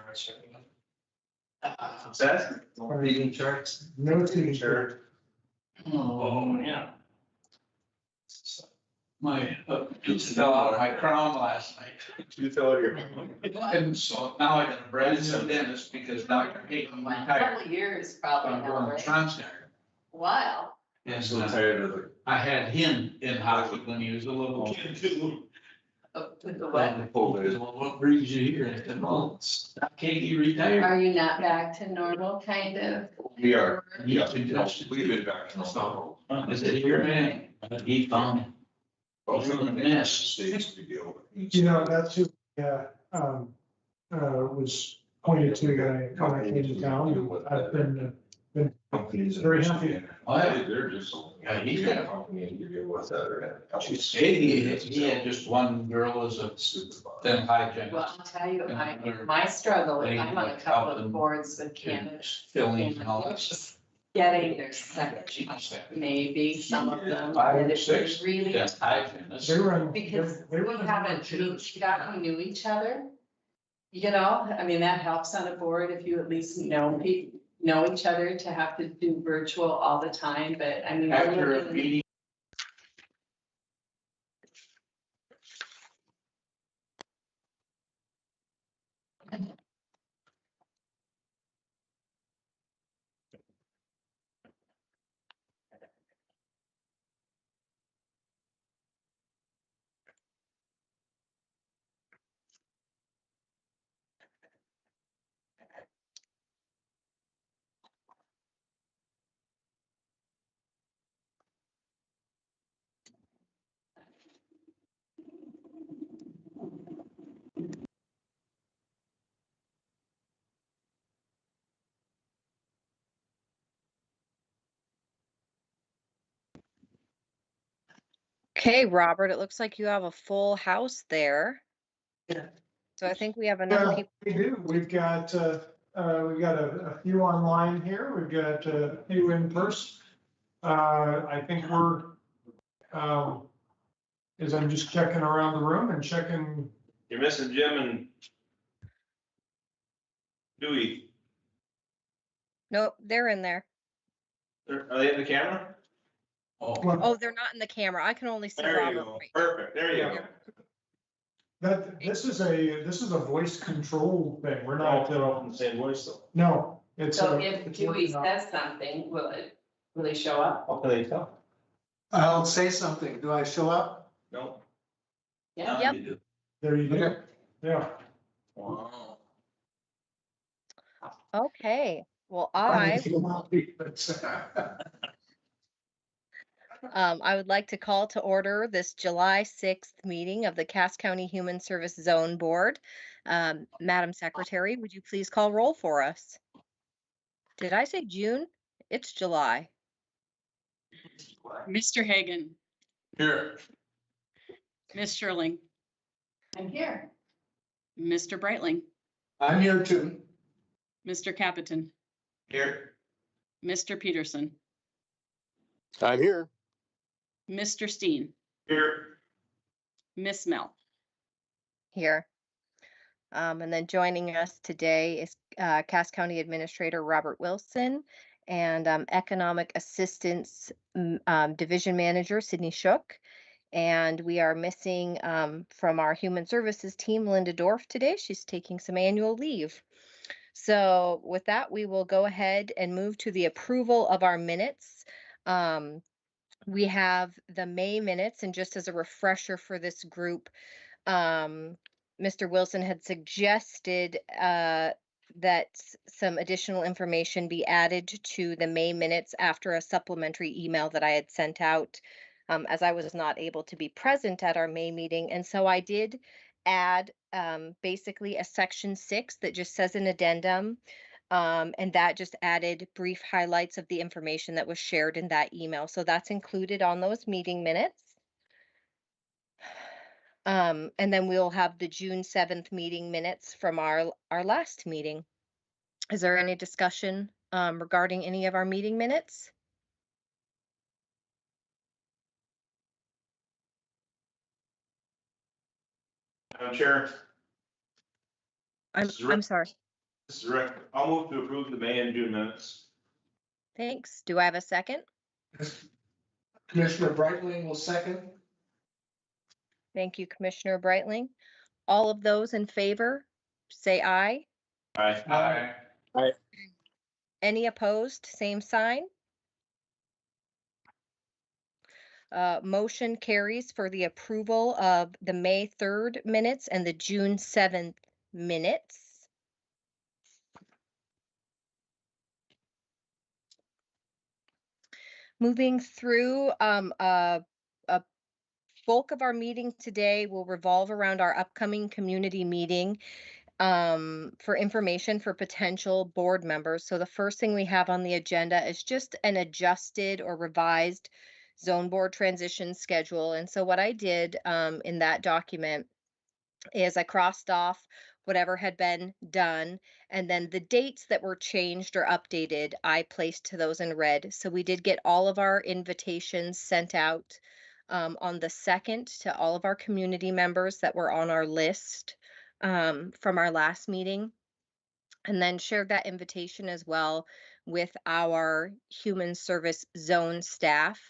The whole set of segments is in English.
What's that? Reading charts. No signature. Oh, yeah. My, tooth fell out of my crown last night. You fell out your. And so now I got a brand new dentist because Dr. Hayden Well, a retired. couple of years probably I'm now, going to right? Transnet. Wow. And So tired of it. I had him in hospital when he was a little kid too. With the what? Well, what brings you here? I said, well, Katie retired. Are you not back to normal, kind of? We are. He Yeah. suggested- We've been back. So, I said, here, man, he found mess. You know, that's who, was pointed to when I came to town. I've been Companies. very happy. Oh, yeah. They're just. Yeah, he's got a company to deal with that or. He had just one girl as a then hygienist. Well, I'll tell you, my struggle, is I'm on a couple of boards with Canada. Filling and all that. Just getting their second, maybe some of them. Five or and it's six, Really, That's hygienist. They were in. because they were we in- haven't got who knew each other. You know, I mean, that helps on a board if you at least know each other to have to do virtual all the time, but I mean. we're After a looking- meeting. Okay, Robert, it looks like you have a full house there. Yeah. So I think we have enough Yeah, people. we do. We've got a few online here. We've got a few in person. I think we're, as I'm just checking around the room and checking. You're missing Jim and Dewey. Nope, they're in there. Are they in the camera? Oh, they're not in the camera. I can only see There you Robert. go. right now. Perfect. There you go. This is a voice control thing. We're All not, put off in the same voice though. no, it's. So a- if it's Dewey working out. says something, will he show up? How can they tell? I'll say something. Do I show up? No. Yeah. Yep. There you go. Okay. Yeah. Wow. Okay, well, I would like to call to order this July 6th meeting of the Cass County Human Service Zone Board. Madam Secretary, would you please call roll for us? Did I say June? It's July. Mr. Hagan, Here. Ms. Sherling, I'm here. Mr. Brightling, I'm here too. Mr. Capitan, Here. Mr. Peterson, I'm here. Mr. Steen, Here. Miss Mel. Here. And then joining us today is Cass County Administrator Robert Wilson and Economic Assistance Division Manager Sydney Shook. And we are missing from our Human Services team, Linda Dorf today. She's taking some annual leave. So with that, we will go ahead and move to the approval of our minutes. We have the May minutes, and just as a refresher for this group, Mr. Wilson had suggested that some additional information be added to the May minutes after a supplementary email that I had sent out, as I was not able to be present at our May meeting. And so I did add basically a section 6 that just says an addendum. And that just added brief highlights of the information that was shared in that email. So that's included on those meeting minutes. And then we'll have the June 7th meeting minutes from our last meeting. Is there any discussion regarding any of our meeting minutes? Chair. I'm sorry. This is Rick. I'll move to approve the May and June minutes. Thanks. Do I have a second? Commissioner Brightling will second. Thank you, Commissioner Brightling. All of those in favor, say aye. Aye. Any opposed, same sign. Motion carries for the approval of the May 3rd minutes and the June 7th minutes. Moving through, a bulk of our meeting today will revolve around our upcoming community meeting for information for potential board members. So the first thing we have on the agenda is just an adjusted or revised zone board transition schedule. And so what I did in that document is I crossed off whatever had been done, and then the dates that were changed or updated, I placed to those in red. So we did get all of our invitations sent out on the 2nd to all of our community members that were on our list from our last meeting, and then shared that invitation as well with our human service zone staff.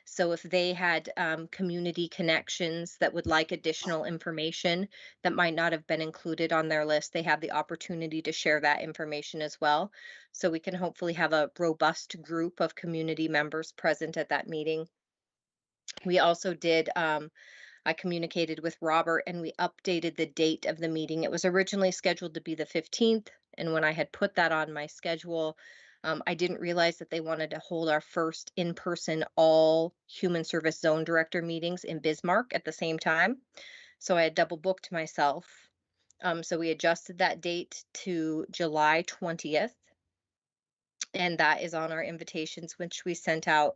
So if they had community connections that would like additional information that might not have been included on their list, they have the opportunity to share that information as well. So we can hopefully have a robust group of community members present at that meeting. We also did, I communicated with Robert and we updated the date of the meeting. It was originally scheduled to be the 15th. And when I had put that on my schedule, I didn't realize that they wanted to hold our first in-person all human service zone director meetings in Bismarck at the same time. So I had double booked myself. So we adjusted that date to July 20th. And that is on our invitations, which we sent out.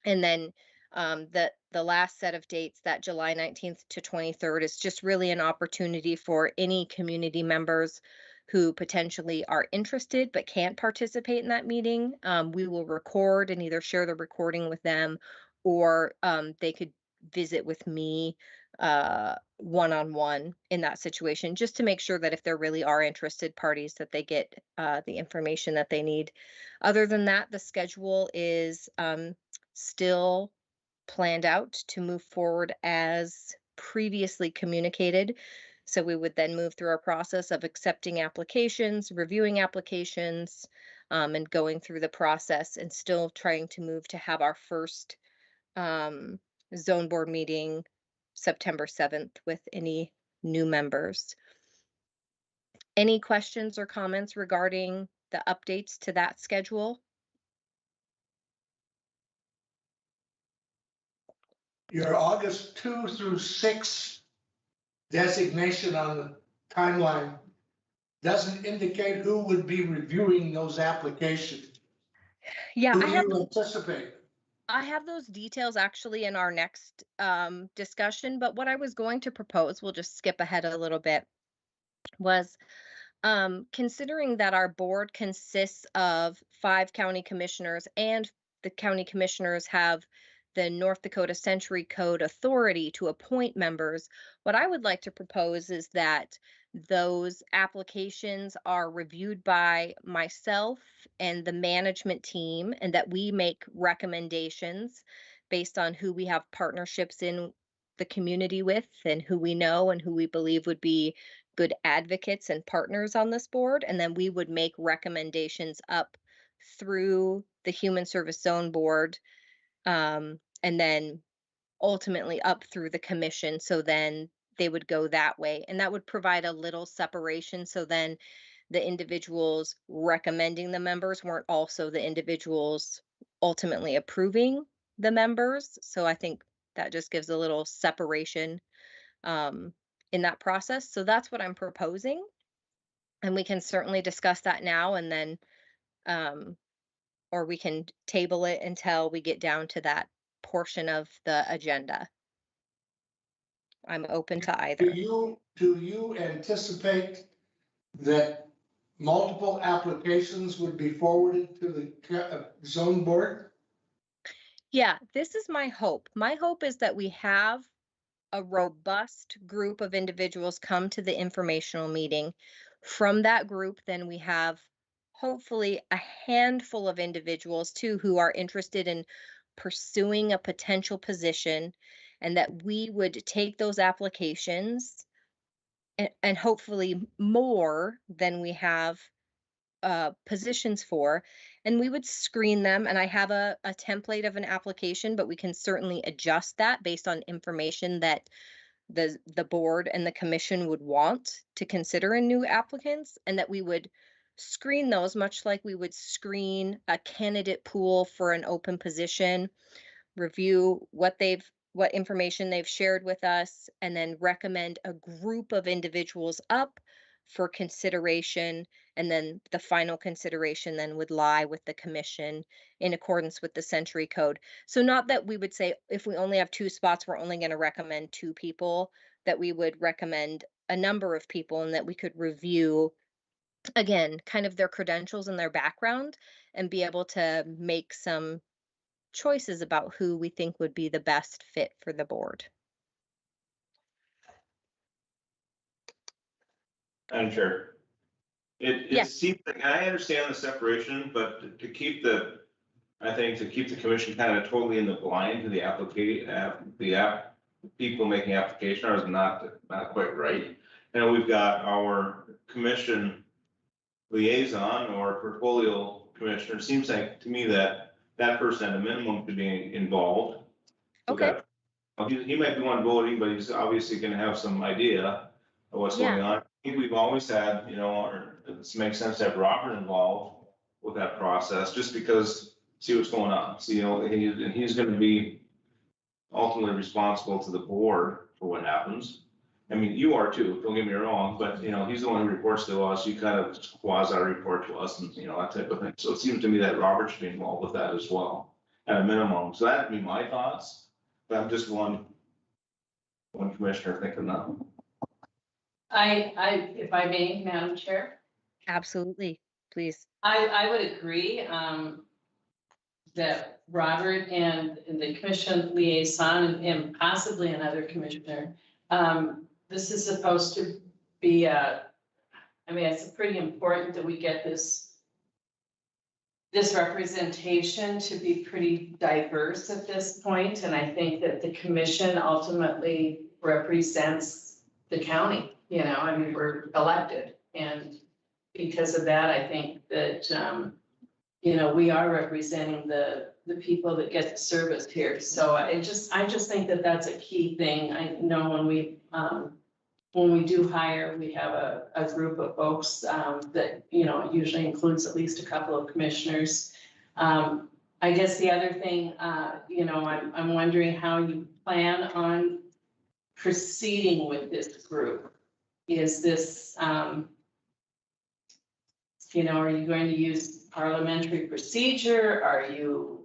And then the last set of dates, that July 19th to 23rd, is just really an opportunity for any community members who potentially are interested but can't participate in that meeting. We will record and either share the recording with them, or they could visit with me one-on-one in that situation, just to make sure that if there really are interested parties, that they get the information that they need. Other than that, the schedule is still planned out to move forward as previously communicated. So we would then move through our process of accepting applications, reviewing applications, and going through the process, and still trying to move to have our first zone board meeting September 7th with any new members. Any questions or comments regarding the updates to that schedule? Your August 2 through 6 designation on the timeline doesn't indicate who would be reviewing those applications. Yeah, Who do you anticipate? I have those details actually in our next discussion, but what I was going to propose, we'll just skip ahead a little bit, was considering that our board consists of 5 county commissioners and the county commissioners have the North Dakota Century Code authority to appoint members, what I would like to propose is that those applications are reviewed by myself and the management team, and that we make recommendations based on who we have partnerships in the community with and who we know and who we believe would be good advocates and partners on this board. And then we would make recommendations up through the Human Service Zone Board, and then ultimately up through the commission. So then they would go that way, and that would provide a little separation. So then the individuals recommending the members weren't also the individuals ultimately approving the members. So I think that just gives a little separation in that process. So that's what I'm proposing. And we can certainly discuss that now, and then, or we can table it until we get down to that portion of the agenda. I'm open to either. Do you anticipate that multiple applications would be forwarded to the zone board? Yeah, this is my hope. My hope is that we have a robust group of individuals come to the informational meeting From that group, then we have hopefully a handful of individuals too who are interested in pursuing a potential position, and that we would take those applications and hopefully more than we have positions for, and we would screen them. And I have a template of an application, but we can certainly adjust that based on information that the board and the commission would want to consider in new applicants, and that we would screen those much like we would screen a candidate pool for an open position, review what information they've shared with us, and then recommend a group of individuals up for consideration. And then the final consideration then would lie with the commission in accordance with the Century Code. So not that we would say, if we only have 2 spots, we're only going to recommend 2 people, that we would recommend a number of people, and that we could review, again, kind of their credentials and their background, and be able to make some choices about who we think would be the best fit for the board. Madam Chair. It Yes. seems like, I understand the separation, but to keep the, I think to keep the commission kind of totally in the blind to the people making application is not quite right. And we've got our commission liaison or portfolio commissioner. Seems like to me that that person at a minimum could be involved. Okay. He might be one voting, but he's obviously gonna have some idea of what's going on. I think we've always had, or it makes sense to have Robert involved with that process, just because, see what's going on. See, and he's gonna be ultimately responsible to the board for what happens. I mean, you are too, don't get me wrong, but he's the one who reports to us. You kind of quasi report to us and that type of thing. So it seems to me that Robert should be involved with that as well, at a minimum. So that'd be my thoughts. But I'm just one commissioner thinking that. If I may, Madam Chair, Absolutely, please. I would agree, that Robert and the commission liaison and possibly another commissioner, this is supposed to be it's pretty important that we get this representation to be pretty diverse at this point. And I think that the commission ultimately represents the county, we're elected. And because of that, I think that, we are representing the people that get the service here. So I just think that that's a key thing. I know when we do hire, we have a group of folks that, usually includes at least a couple of commissioners. I guess the other thing, I'm wondering how you plan on proceeding with this group. Is this, are you going to use parliamentary procedure? Are you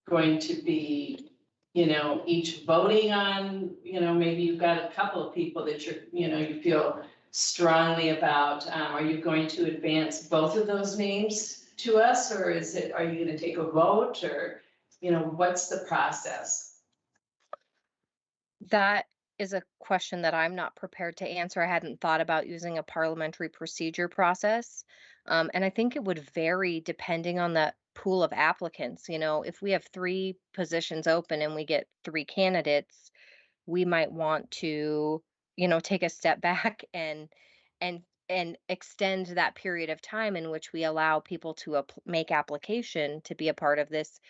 going to be, each voting on, maybe you've got a couple of people that you feel strongly about. Are you going to advance both of those names to us, or are you going to take a vote, or, what's the process? That is a question that I'm not prepared to answer. I hadn't thought about using a parliamentary procedure process. And I think it would vary depending on the pool of applicants. If we have 3 positions open and we get 3 candidates, we might want to, take a step back and extend that period of time in which we allow people to make application to be a part of this.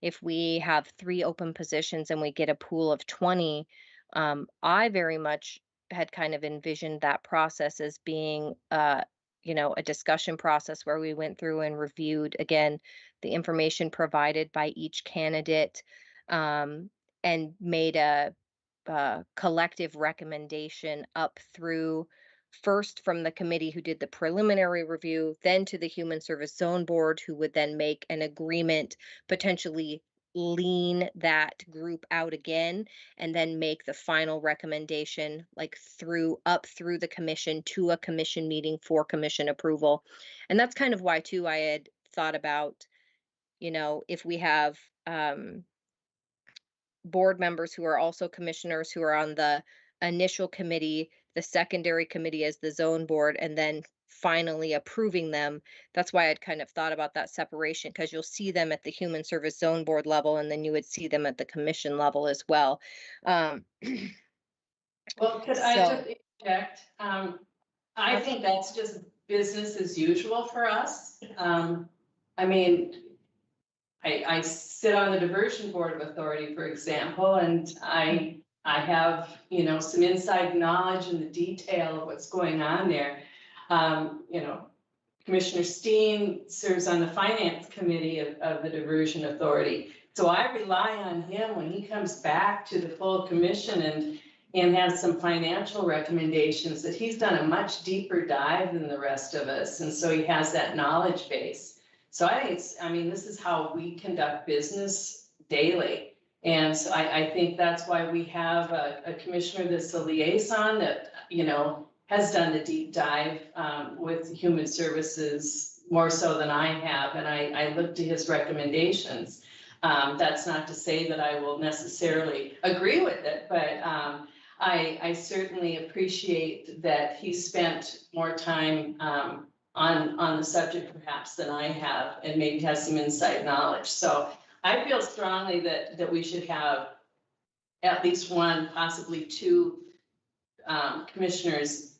If we have 3 open positions and we get a pool of 20, I very much had kind of envisioned that process as being, a discussion process where we went through and reviewed, again, the information provided by each candidate, and made a collective recommendation up through, first from the committee who did the preliminary review, then to the Human Service Zone Board, who would then make an agreement, potentially lean that group out again, and then make the final recommendation up through the commission to a commission meeting for commission approval. And that's kind of why too I had thought about, if we have board members who are also commissioners who are on the initial committee, the secondary committee as the zone board, and then finally approving them. That's why I'd kind of thought about that separation, because you'll see them at the Human Service Zone Board level, and then you would see them at the commission level as well. Well, could I So- just interject? I think that's just business as usual for us. I mean, I sit on the Diversion Board of Authority, for example, and I have, you know, some inside knowledge in the detail of what's going on there. You know, Commissioner Steen serves on the Finance Committee of the Diversion Authority. So I rely on him when he comes back to the full commission and has some financial recommendations, that he's done a much deeper dive than the rest of us. And so he has that knowledge base. So I think I mean, this is how we conduct business daily. And so I think that's why we have a commissioner that's a liaison that, you know, has done the deep dive with human services more so than I have. And I look to his recommendations. That's not to say that I will necessarily agree with it, but I certainly appreciate that he spent more time on the subject perhaps than I have, and maybe has some inside knowledge. So I feel strongly that we should have at least one, possibly two commissioners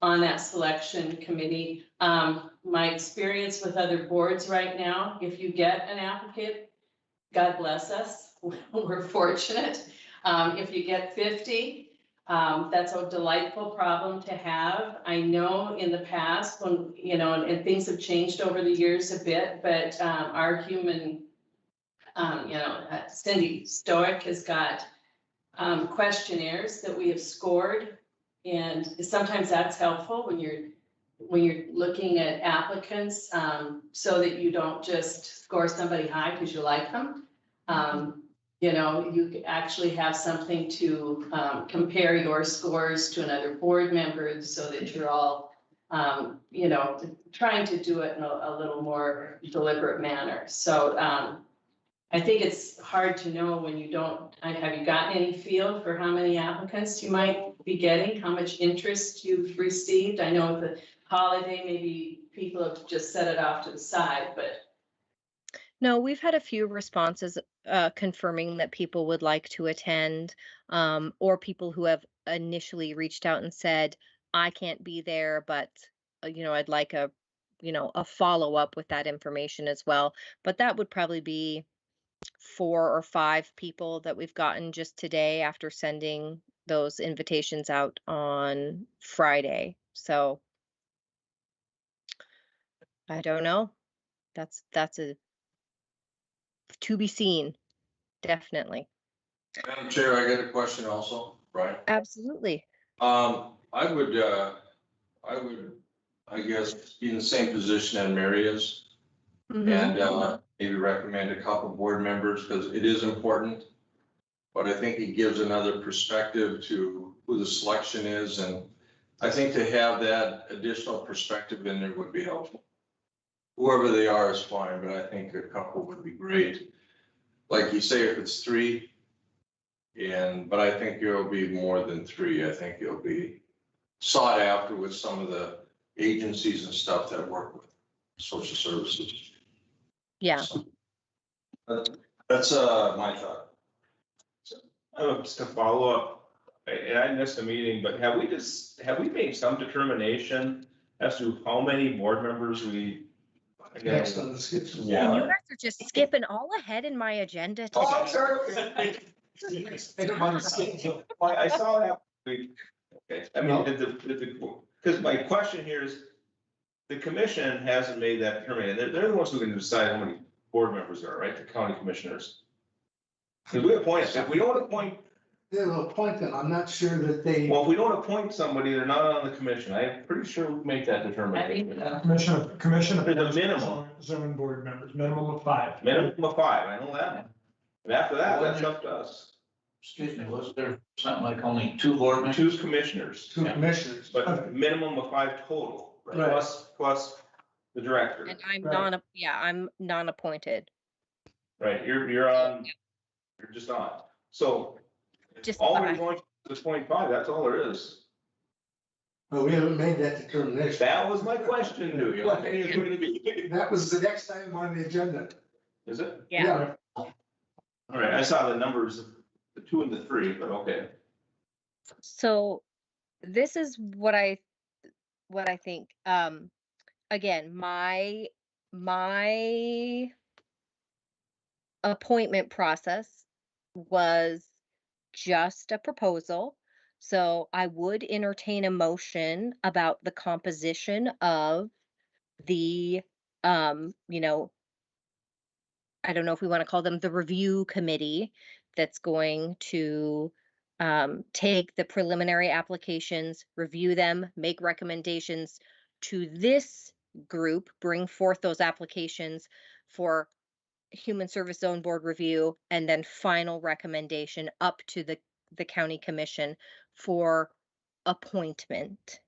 on that selection committee. My experience with other boards right now, if you get an applicant, God bless us, we're fortunate. If you get 50, that's a delightful problem to have. I know in the past when, you know, and things have changed over the years a bit, but our human, you know, Cindy Stoic has got questionnaires that we have scored. And sometimes that's helpful when you're looking at applicants, so that you don't just score somebody high because you like them. You know, you actually have something to compare your scores to another board member, so that you're all, you know, trying to do it in a little more deliberate manner. So I think it's hard to know when you don't, have you gotten any feel for how many applicants you might be getting, how much interest you've received? I know the holiday, maybe people have just set it off to the side, but. No, we've had a few responses confirming that people would like to attend, or people who have initially reached out and said, I can't be there, but you know, I'd like a, you know, a follow-up with that information as well. But that would probably be 4 or 5 people that we've gotten just today after sending those invitations out on Friday. So I don't know. That's a to be seen, definitely. Madam Chair, I got a question also, right? Absolutely. I would, I guess, be in the same position that Mary is, Mhm. and maybe recommend a couple board members, because it is important. But I think it gives another perspective to who the selection is, and I think to have that additional perspective in there would be helpful. Whoever they are is fine, but I think a couple would be great. Like you say, if it's 3, but I think it'll be more than 3. I think it'll be sought after with some of the agencies and stuff that work with social services. Yeah. So, that's my thought. Just to follow up, and I missed the meeting, but have we made some determination as to how many board members we? Next on the skits. And you guys are just skipping all ahead in my agenda today. Oh, I'm sorry. Well, I saw that. Okay, I mean, because my question here is, the commission hasn't made that determination. They're the ones who can decide how many board members there are, right? The county commissioners. Because we appoint, if we don't appoint, They'll appoint them. I'm not sure that they. well, if we don't appoint somebody, they're not on the commission. I'm pretty sure we make that I determination. think so. Commission of. The minimum. Zone board members, minimum of 5. Minimum of 5, I know that. And after that, that's up to us. Excuse me, was there something like only 2 board members? 2 commissioners, Two commissioners. but minimum of 5 total, right? Right. Plus the director, And I'm Right. I'm non-appointed. right? You're on, you're just on. So Just all we're 5. going to is 0.5, that's all there is. Well, we haven't made that determination. That was my question to you. When is it gonna be? That was the next item on the agenda. Is it? Yeah. All right, I saw the numbers, the 2 and the 3, but okay. So this is what I think. Again, my appointment process was just a proposal. So I would entertain a motion about the composition of the, you know, I don't know if we want to call them the review committee that's going to take the preliminary applications, review them, make recommendations to this group, bring forth those applications for Human Service Zone Board review, and then final recommendation up to the county commission for appointment.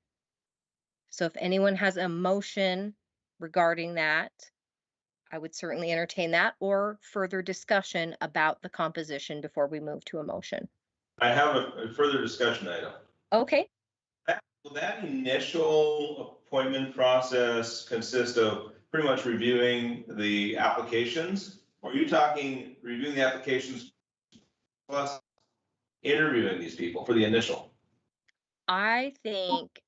So if anyone has a motion regarding that, I would certainly entertain that or further discussion about the composition before we move to a motion. I have a further discussion item. Okay, Will that initial appointment process consist of pretty much reviewing the applications? Or are you talking reviewing the applications plus interviewing these people for the initial? I think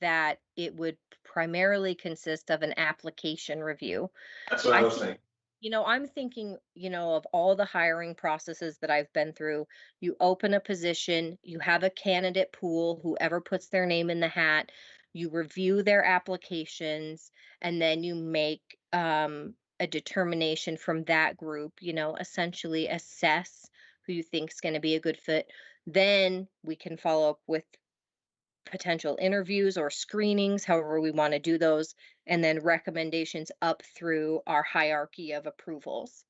that it would primarily consist of an application review. That's what I was thinking. I'm thinking, of all the hiring processes that I've been through, you open a position, you have a candidate pool, whoever puts their name in the hat, you review their applications, and then you make a determination from that group, essentially assess who you think is going to be a good fit. Then we can follow up with potential interviews or screenings, however we want to do those, and then recommendations up through our hierarchy of approvals.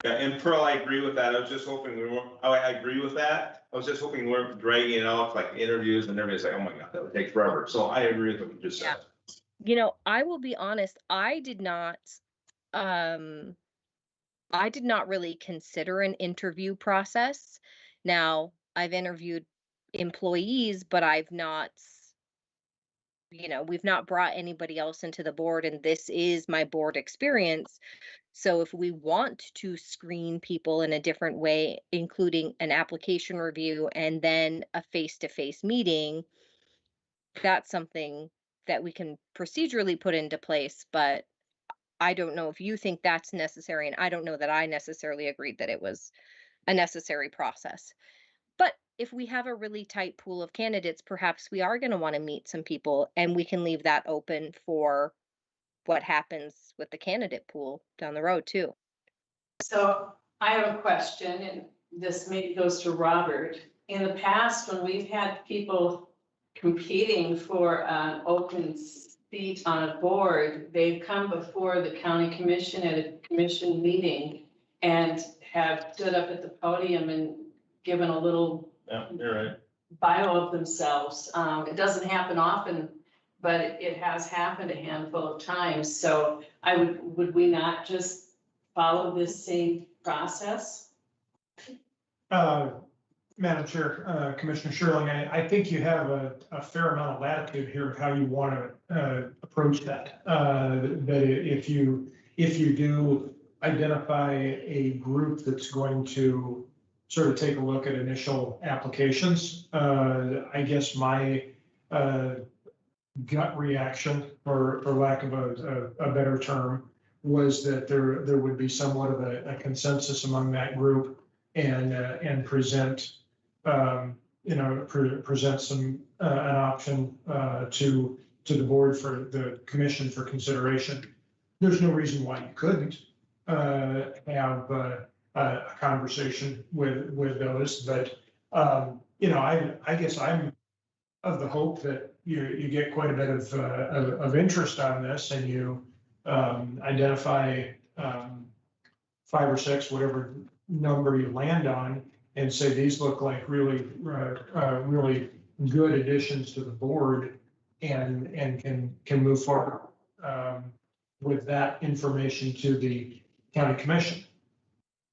Yeah, and Pearl, I agree with that. I was just hoping we weren't, I agree with that. I was just hoping we weren't dragging it out like interviews and everybody's like, oh my God, that would take forever. So I agree with what you just said. I will be honest, I did not really consider an interview process. Now, I've interviewed employees, but I've not, we've not brought anybody else into the board, and this is my board experience. So if we want to screen people in a different way, including an application review and then a face-to-face meeting, that's something that we can procedurally put into place, but I don't know if you think that's necessary, and I don't know that I necessarily agreed that it was a necessary process. But if we have a really tight pool of candidates, perhaps we are going to want to meet some people, and we can leave that open for what happens with the candidate pool down the road too. So I have a question, and this maybe goes to Robert. In the past, when we've had people competing for an open seat on a board, they've come before the county commission at a commission meeting and have stood up at the podium and given a little Yeah, you're right. bio of themselves. It doesn't happen often, but it has happened a handful of times. So would we not just follow this same process? Madam Chair, Commissioner Sherling, I think you have a fair amount of latitude here of how you want to approach that. That if you do identify a group that's going to sort of take a look at initial applications, I guess my gut reaction, for lack of a better term, was that there would be somewhat of a consensus among that group and present present some an option to the board for the commission for consideration. There's no reason why you couldn't have a conversation with those, but I guess I'm of the hope that you get quite a bit of interest on this, and you identify 5 or 6, whatever number you land on, and say these look like really good additions to the board, and can move forward with that information to the county commission.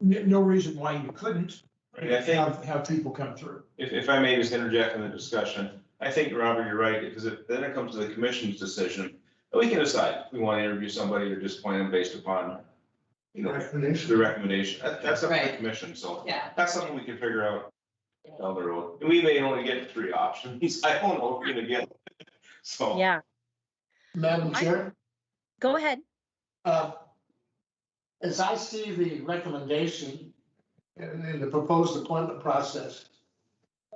No reason why you couldn't. Right, I think, have people come through. if I may just interject in the discussion, I think, Robert, you're right, because then it comes to the commission's decision. We can decide if we want to interview somebody or just appoint them based upon, you know, the recommendation. That's up to the Right. commission, so Yeah. that's something we can figure out down the road. And we may only get 3 options. I don't know if we're gonna get. So. Yeah, Madam Chair, go ahead. as I see the recommendation in the proposed appointment process,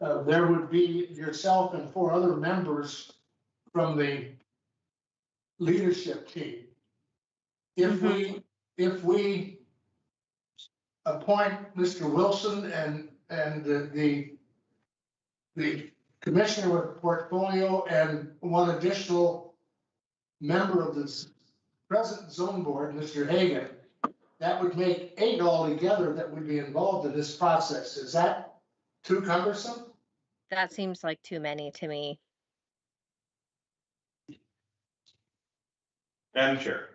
there would be yourself and 4 other members from the leadership team. If we appoint Mr. Wilson and the commissioner with portfolio and 1 additional member of this present zone board, Mr. Hagan, that would make 8 altogether that would be involved in this process. Is that too cumbersome? That seems like too many to me. Madam Chair.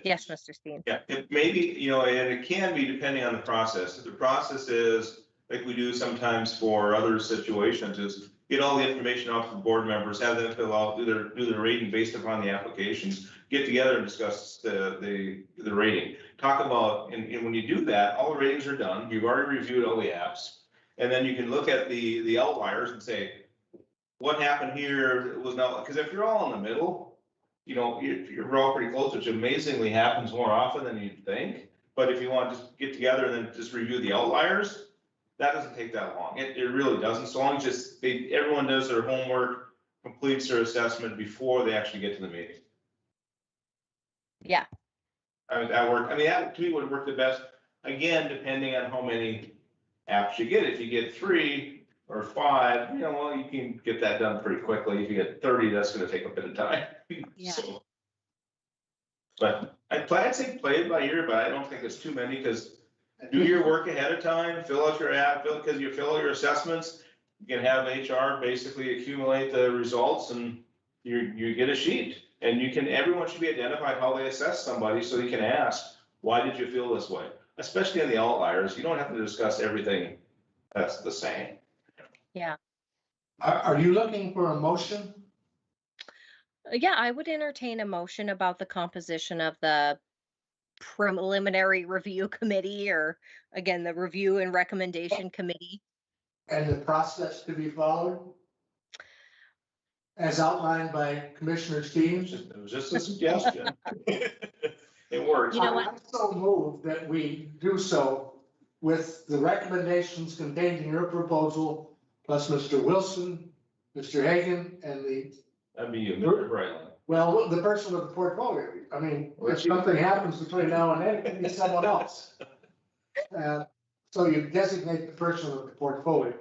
Yes, Mr. Steen. Yeah, it maybe, you know, and it can be depending on the process. If the process is, like we do sometimes for other situations, is get all the information out to the board members, have them fill out, do their rating based upon the applications, get together and discuss the rating. Talk about, and when you do that, all the ratings are done. You've already reviewed all the apps. And then you can look at the outliers and say, what happened here was not, because if you're all in the middle, you know, you're all pretty close, which amazingly happens more often than you'd think. But if you want to just get together and then just review the outliers, that doesn't take that long. It really doesn't. So long as just everyone does their homework, completes their assessment before they actually get to the meeting. Yeah. I mean, that to me would work the best. Again, depending on how many apps you get. If you get 3 or 5, you know, well, you can get that done pretty quickly. If you get 30, that's going to take a bit of time. Yeah. So, but I'd say play it by ear, but I don't think it's too many, because do your work ahead of time, fill out your app, because you fill out your assessments. You can have HR basically accumulate the results and you get a sheet. And everyone should be identified how they assess somebody, so you can ask, why did you feel this way? Especially on the outliers, you don't have to discuss everything that's the same. Yeah. Are you looking for a motion? Yeah, I would entertain a motion about the composition of the preliminary review committee, or again, the review and recommendation committee. And the process to be followed? As outlined by Commissioner Stevens? It was just a suggestion. It works. You know what? I'm so moved that we do so with the recommendations contained in your proposal, plus Mr. Wilson, Mr. Hagan, and That'd be you, Mr. Brightline. well, the person with the portfolio. I mean, if something happens between now and then, it can be someone else. So you designate the person with the portfolio.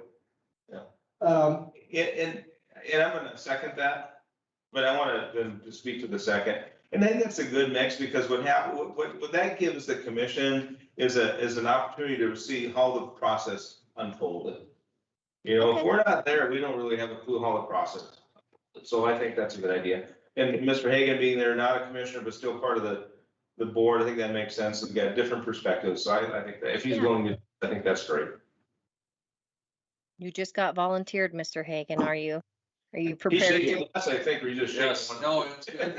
Yeah. Um, And I'm gonna second that, but I wanna then to speak to the second. And I think that's a good mix, because what that gives the commission is an opportunity to see how the process unfolded. You know, if Okay. we're not there, we don't really have a clue how the process. So I think that's a good idea. And Mr. Hagan being there, not a commissioner, but still part of the board, I think that makes sense. We've got different perspectives. So I think that if he's Yeah. willing to, I think that's great. You just got volunteered, Mr. Hagan, are you? Are you He's prepared? shaking less, I think, or he just Yes, shaking. no, it's good.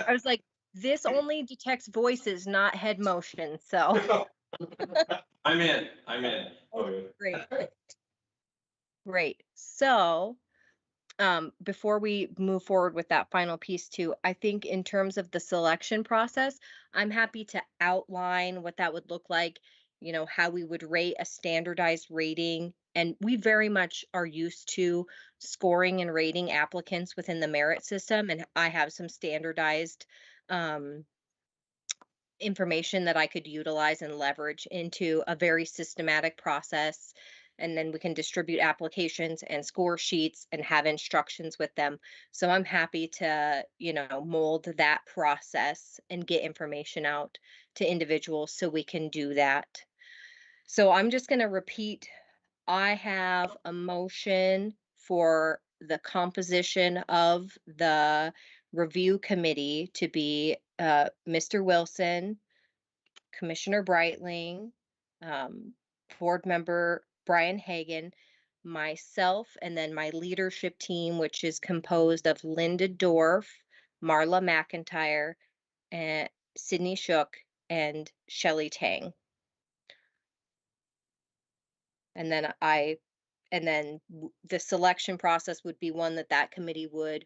I was like, this only detects voices, not head motion, so. I'm in. Okay. Great. Great. So, before we move forward with that final piece too, I think in terms of the selection process, I'm happy to outline what that would look like, you know, how we would rate a standardized rating. And we very much are used to scoring and rating applicants within the merit system. And I have some standardized, information that I could utilize and leverage into a very systematic process. And then we can distribute applications and score sheets and have instructions with them. So I'm happy to, you know, mold that process and get information out to individuals so we can do that. So I'm just going to repeat. I have a motion for the composition of the review committee to be Mr. Wilson, Commissioner Brightling, board member Brian Hagan, myself, and then my leadership team, which is composed of Linda Dorf, Marla McIntyre, and Sydney Shook, and Shelley Tang. And then the selection process would be one that committee would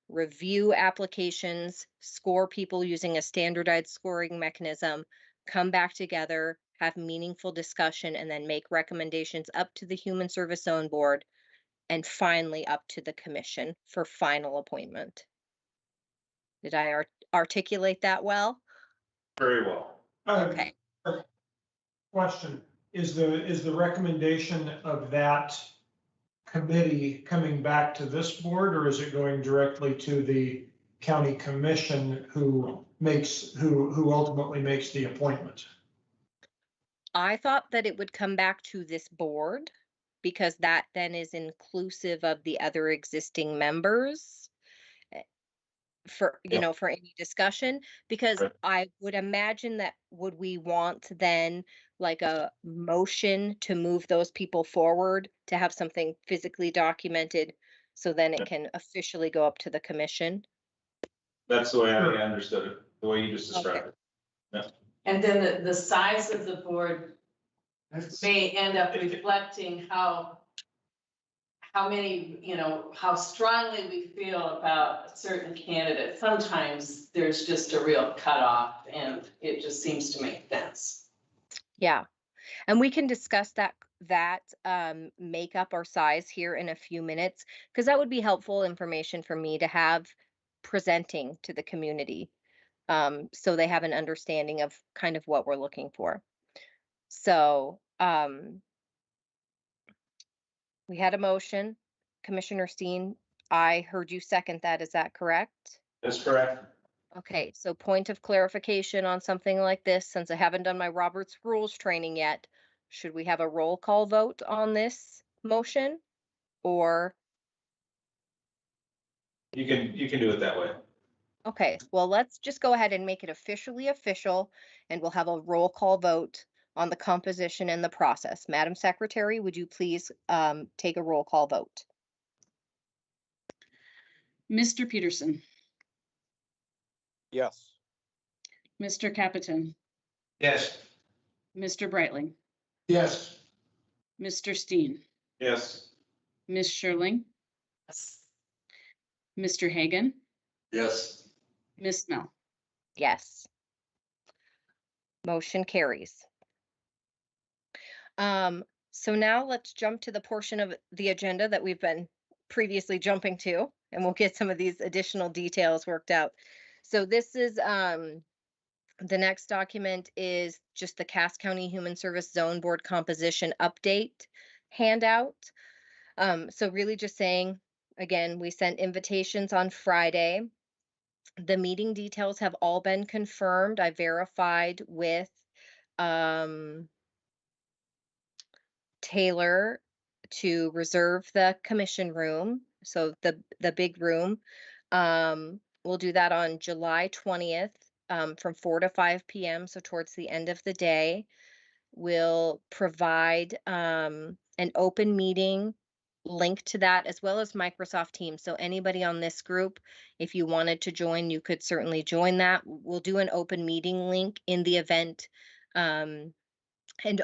review applications, score people using a standardized scoring mechanism, come back together, have meaningful discussion, and then make recommendations up to the Human Service Zone Board, and finally up to the commission for final appointment. Did I articulate that well? Very well. Okay. Question, is the recommendation of that committee coming back to this board, or is it going directly to the county commission who ultimately makes the appointment? I thought that it would come back to this board because that then is inclusive of the other existing members for, for any discussion, because Right. I would imagine that would we want then like a motion to move those people forward to have something physically documented so then it can officially go up to the commission? That's the way I understood it, the way you just described it. And then the size of the board That's- may end up reflecting how many, how strongly we feel about a certain candidate. Sometimes there's just a real cutoff and it just seems to make sense. Yeah. And we can discuss that makeup or size here in a few minutes, because that would be helpful information for me to have presenting to the community. So they have an understanding of kind of what we're looking for. So we had a motion, Commissioner Steen. I heard you second that. Is that correct? That's correct. Okay, so point of clarification on something like this, since I haven't done my Robert's Rules training yet, should we have a roll call vote on this motion? Or, You can do it that way. okay, well, let's just go ahead and make it officially official, and we'll have a roll call vote on the composition and the process. Madam Secretary, would you please take a roll call vote? Mr. Peterson, Yes. Mr. Capitan, Yes. Mr. Brightling, Yes, Mr. Steen, Yes. Ms. Sherling, Mr. Hagan, Yes. Ms. Mel. Yes. Motion carries. So now let's jump to the portion of the agenda that we've been previously jumping to, and we'll get some of these additional details worked out. So this is, the next document is just the Cass County Human Service Zone Board composition update handout. So really just saying, again, we sent invitations on Friday. The meeting details have all been confirmed. I verified with Taylor to reserve the commission room, so the big room. We'll do that on July 20th from 4 to 5 p.m. So towards the end of the day, we'll provide an open meeting link to that, as well as Microsoft Teams. So anybody on this group, if you wanted to join, you could certainly join that. We'll do an open meeting link in the event and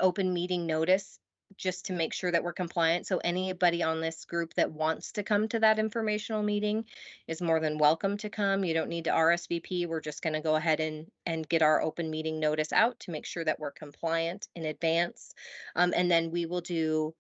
open meeting notice, just to make sure that we're compliant. So anybody on this group that wants to come to that informational meeting is more than welcome to come. You don't need to RSVP. We're just going to go ahead and get our open meeting notice out to make sure that we're compliant in advance. And then we will do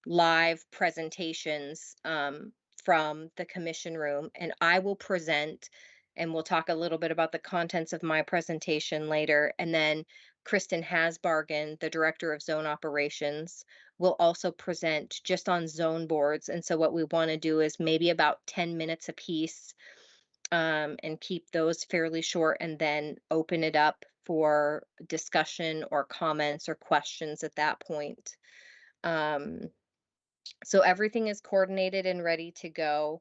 live presentations from the commission room, and I will present, and we'll talk a little bit about the contents of my presentation later. And then Kristen Hasbargen, the Director of Zone Operations, will also present just on zone boards. And so what we want to do is maybe about 10 minutes apiece, and keep those fairly short, and then open it up for discussion or comments or questions at that point. So everything is coordinated and ready to go.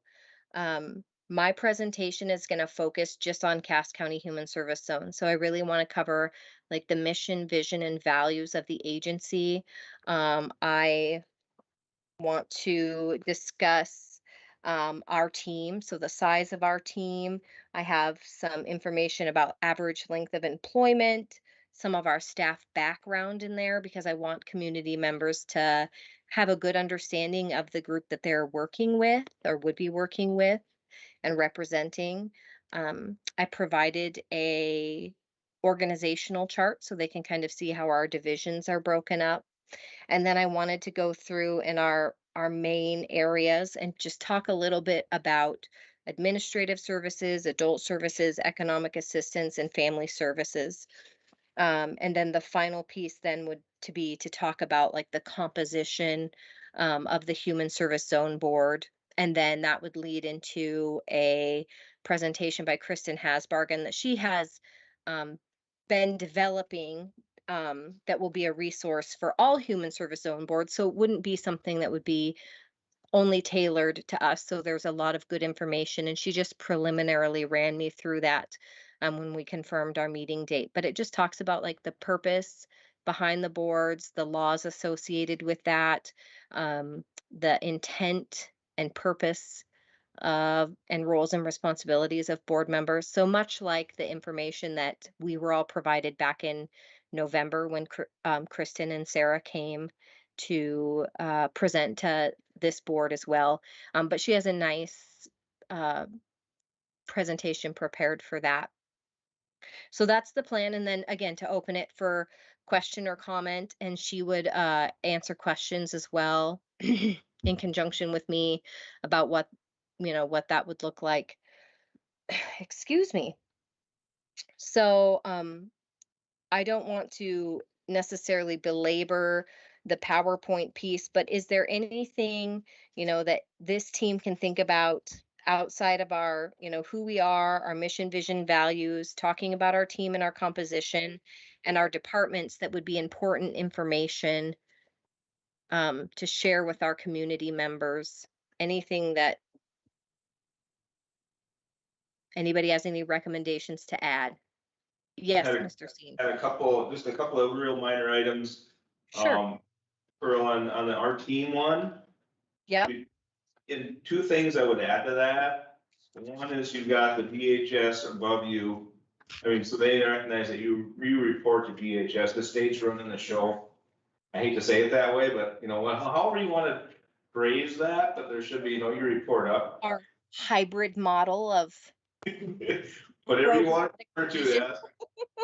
My presentation is going to focus just on Cass County Human Service Zone. So I really want to cover like the mission, vision, and values of the agency. I want to discuss our team, so the size of our team. I have some information about average length of employment, some of our staff background in there, because I want community members to have a good understanding of the group that they're working with or would be working with and representing. I provided a organizational chart so they can kind of see how our divisions are broken up. And then I wanted to go through in our main areas and just talk a little bit about administrative services, adult services, economic assistance, and family services. And then the final piece then would to be to talk about like the composition of the Human Service Zone Board. And then that would lead into a presentation by Kristen Hasbargen that she has been developing, that will be a resource for all Human Service Zone Boards. So it wouldn't be something that would be only tailored to us. So there's a lot of good information. And she just preliminarily ran me through that when we confirmed our meeting date. But it just talks about like the purpose behind the boards, the laws associated with that, the intent and purpose of and roles and responsibilities of board members. So much like the information that we were all provided back in November when Kristen and Sarah came to present to this board as well. But she has a nice presentation prepared for that. So that's the plan. And then again, to open it for question or comment, and she would answer questions as well in conjunction with me about what, what that would look like. Excuse me. So I don't want to necessarily belabor the PowerPoint piece, but is there anything, that this team can think about outside of our, who we are, our mission, vision, values, talking about our team and our composition and our departments that would be important information to share with our community members? Anything that anybody has any recommendations to add? Yes, Had a- Mr. Steen. Had just a couple of real minor items. Sure. For on our team one, Yep. and two things I would add to that. One is you've got the DHS above you. I mean, so they recognize that you report to DHS, the state's running the show. I hate to say it that way, but however you want to phrase that, but there should be, you report up. Our hybrid model of Whatever you want to refer to that.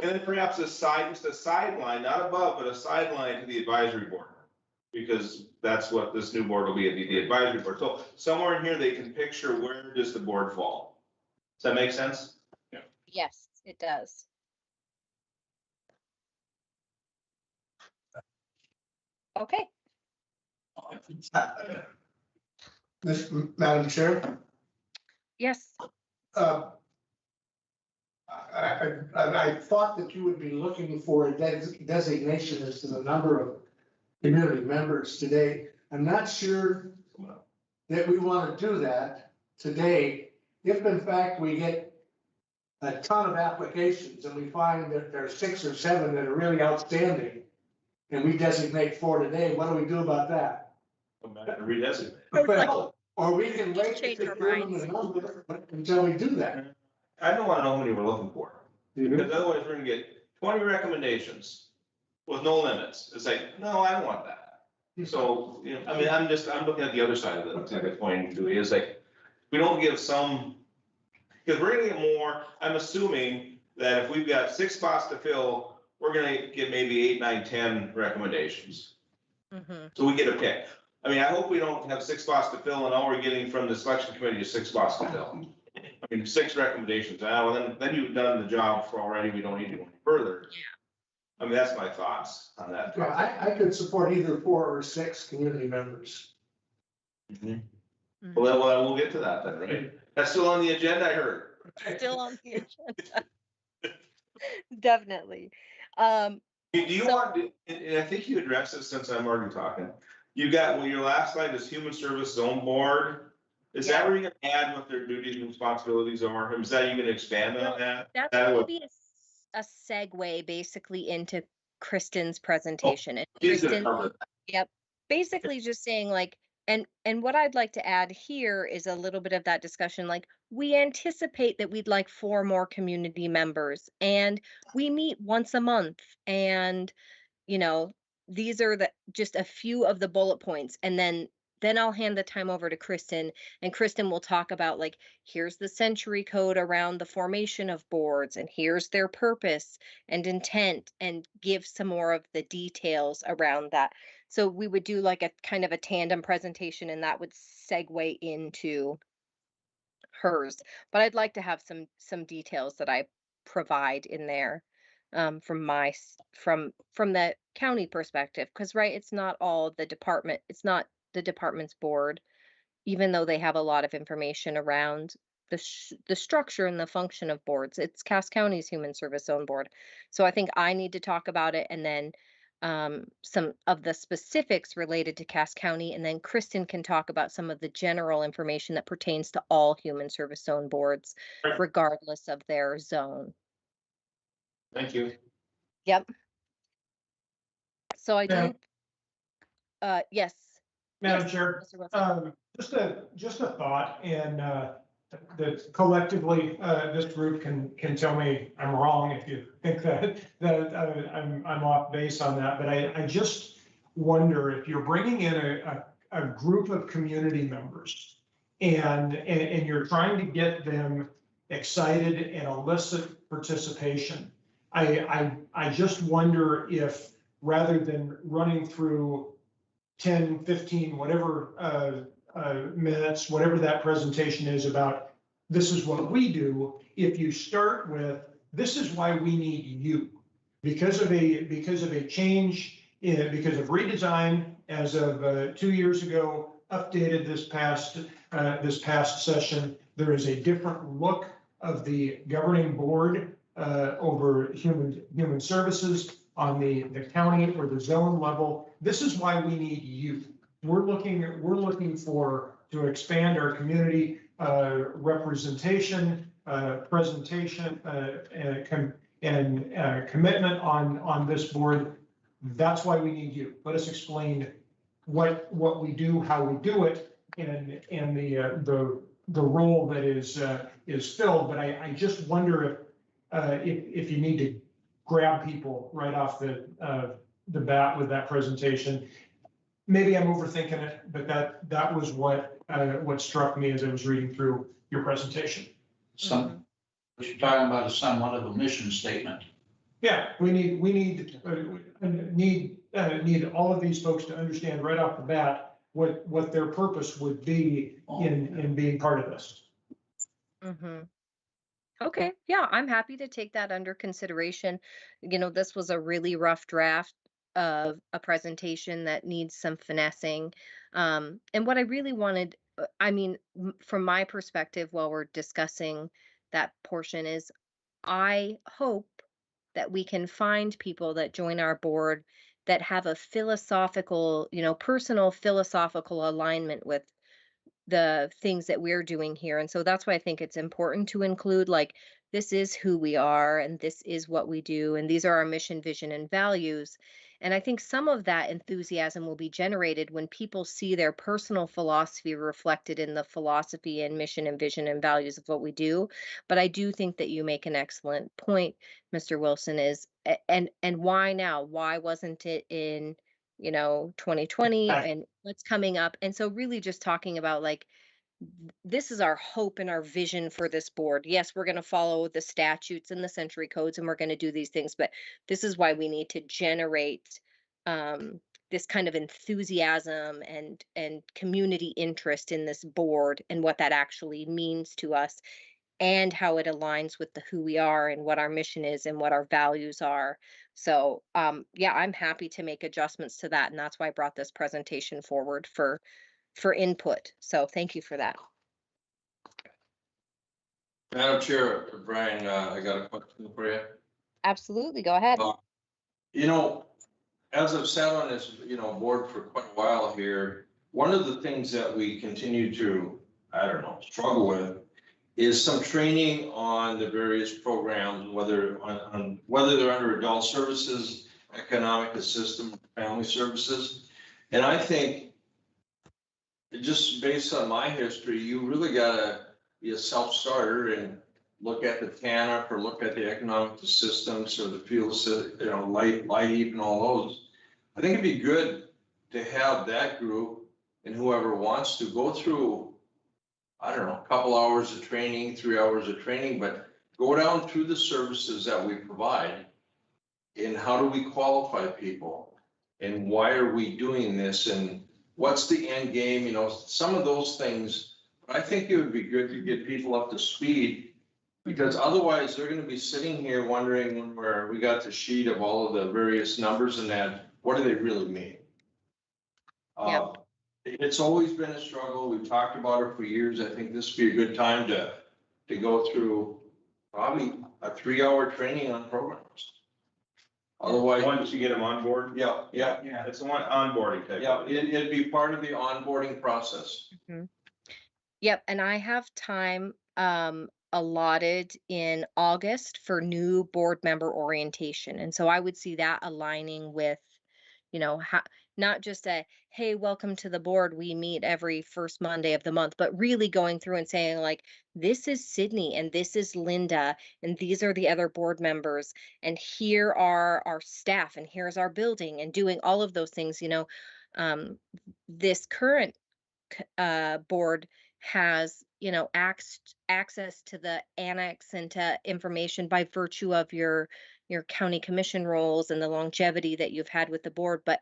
And then perhaps just a sideline, not above, but a sideline to the advisory board. Because that's what this new board will be, the advisory board. So somewhere in here, they can picture where does the board fall. Does that make sense? Yeah. Yes, it does. Okay. Madam Chair, Yes. I thought that you would be looking for a designation as to the number of community members today. I'm not sure that we want to do that today. If in fact we get a ton of applications and we find that there are 6 or 7 that are really outstanding, and we designate 4 today, what do we do about that? Come back and redesignate. Well, or we can wait to Change give our them minds. the number until we do that. I don't want to know how many we're looking for. Because otherwise we're gonna get 20 recommendations with no limits. It's like, no, I don't want that. So, I'm looking at the other side of the coin, Dewey, is like, we don't give some, because we're gonna get more, I'm assuming that if we've got 6 spots to fill, we're gonna get maybe 8, 9, 10 recommendations. Mm-hmm. So we get a pick. I mean, I hope we don't have 6 spots to fill and all we're getting from the selection committee is 6 spots to fill. I mean, 6 recommendations, then you've done the job for already, we don't need to go any further. Yeah. I mean, that's my thoughts on that. Yeah, I could support either 4 or 6 community members. Mhm. Well, we'll get to that then, right? That's still on the agenda, I heard. Still on the agenda. Definitely. Do you So- want, and I think you addressed this since I'm already talking. You got, your last slide is Human Service Zone Board. Is that where you're gonna add what their duties and responsibilities are? Is that you gonna expand on that? That's That gonna would- be a segue basically into Kristen's presentation. And He's gonna Kristen, cover that. yep, basically just saying like, And what I'd like to add here is a little bit of that discussion, like we anticipate that we'd like 4 more community members and we meet once a month and, you know, these are just a few of the bullet points. And then I'll hand the time over to Kristen and Kristen will talk about like, here's the century code around the formation of boards and here's their purpose and intent and give some more of the details around that. So we would do like a kind of a tandem presentation and that would segue into hers. But I'd like to have some details that I provide in there from from the county perspective. Because right, it's not all the department, it's not the department's board, even though they have a lot of information around the structure and the function of boards. It's Cass County's Human Service Zone Board. So I think I need to talk about it and then some of the specifics related to Cass County, and then Kristen can talk about some of the general information that pertains to all Human Service Zone boards, Right. regardless of their zone. Thank you. Yep. So I Yeah. do, yes. Madam Yes, Chair, Mr. Wilson. just a thought, and that collectively, this group can tell me I'm wrong if you think that I'm off base on that, but I just wonder if you're bringing in a group of community members and you're trying to get them excited and elicit participation. I just wonder if rather than running through 10, 15, whatever minutes, whatever that presentation is about, this is what we do. If you start with, this is why we need you, because of a change, because of redesign as of 2 years ago, updated this past session. There is a different look of the governing board over human services on the county or the zone level. This is why we need you. We're looking to expand our community representation, presentation, and commitment on this board. That's why we need you. Let us explain what we do, how we do it, and the role that is filled. But I just wonder if you need to grab people right off the bat with that presentation. Maybe I'm overthinking it, but that was what struck me as I was reading through your presentation. What you're talking about is somewhat of a mission statement. Yeah, we need all of these folks to understand right off the bat what their purpose would be in being part of this. Mm-hmm. Okay, yeah, I'm happy to take that under consideration. You know, this was a really rough draft of a presentation that needs some finessing. And what I really wanted, I mean, from my perspective, while we're discussing that portion, is I hope that we can find people that join our board that have a philosophical, personal philosophical alignment with the things that we're doing here. And so that's why I think it's important to include like, this is who we are and this is what we do. And these are our mission, vision, and values. And I think some of that enthusiasm will be generated when people see their personal philosophy reflected in the philosophy and mission and vision and values of what we do. But I do think that you make an excellent point, Mr. Wilson, is and why now? Why wasn't it in 2020 and what's coming up? And so really just talking about like, this is our hope and our vision for this board. Yes, we're going to follow the statutes and the century codes and we're going to do these things, but this is why we need to generate this kind of enthusiasm and community interest in this board and what that actually means to us and how it aligns with who we are and what our mission is and what our values are. So yeah, I'm happy to make adjustments to that. And that's why I brought this presentation forward for input. So thank you for that. Madam Chair, Brian, I got a question for you. Absolutely, go ahead. As I've sat on this, board for quite a while here, one of the things that we continue to, struggle with is some training on the various programs, whether they're under adult services, economic assistance, family services. And I think just based on my history, you really gotta be a self-starter and look at the TANF or look at the economic assistance or the fuel, light heat and all those. I think it'd be good to have that group and whoever wants to go through, I don't know, a couple hours of training, 3 hours of training, but go down through the services that we provide. And how do we qualify people? And why are we doing this? And what's the end game? You know, some of those things. I think it would be good to get people up to speed, because otherwise they're gonna be sitting here wondering when we got the sheet of all of the various numbers and that, what do they really mean? Yeah. It's always been a struggle. We've talked about it for years. I think this would be a good time to go through probably a 3-hour training on programs. Otherwise. Once you get them on board. Yeah, yeah, Yeah. It's one onboarding type. yeah, it'd be part of the onboarding process. Yep, and I have time allotted in August for new board member orientation. And so I would see that aligning with, not just a, hey, welcome to the board, we meet every first Monday of the month, but really going through and saying like, this is Sydney and this is Linda and these are the other board members and here are our staff and here's our building, and doing all of those things. This current board has, access to the annex and to information by virtue of your county commission roles and the longevity that you've had with the board. But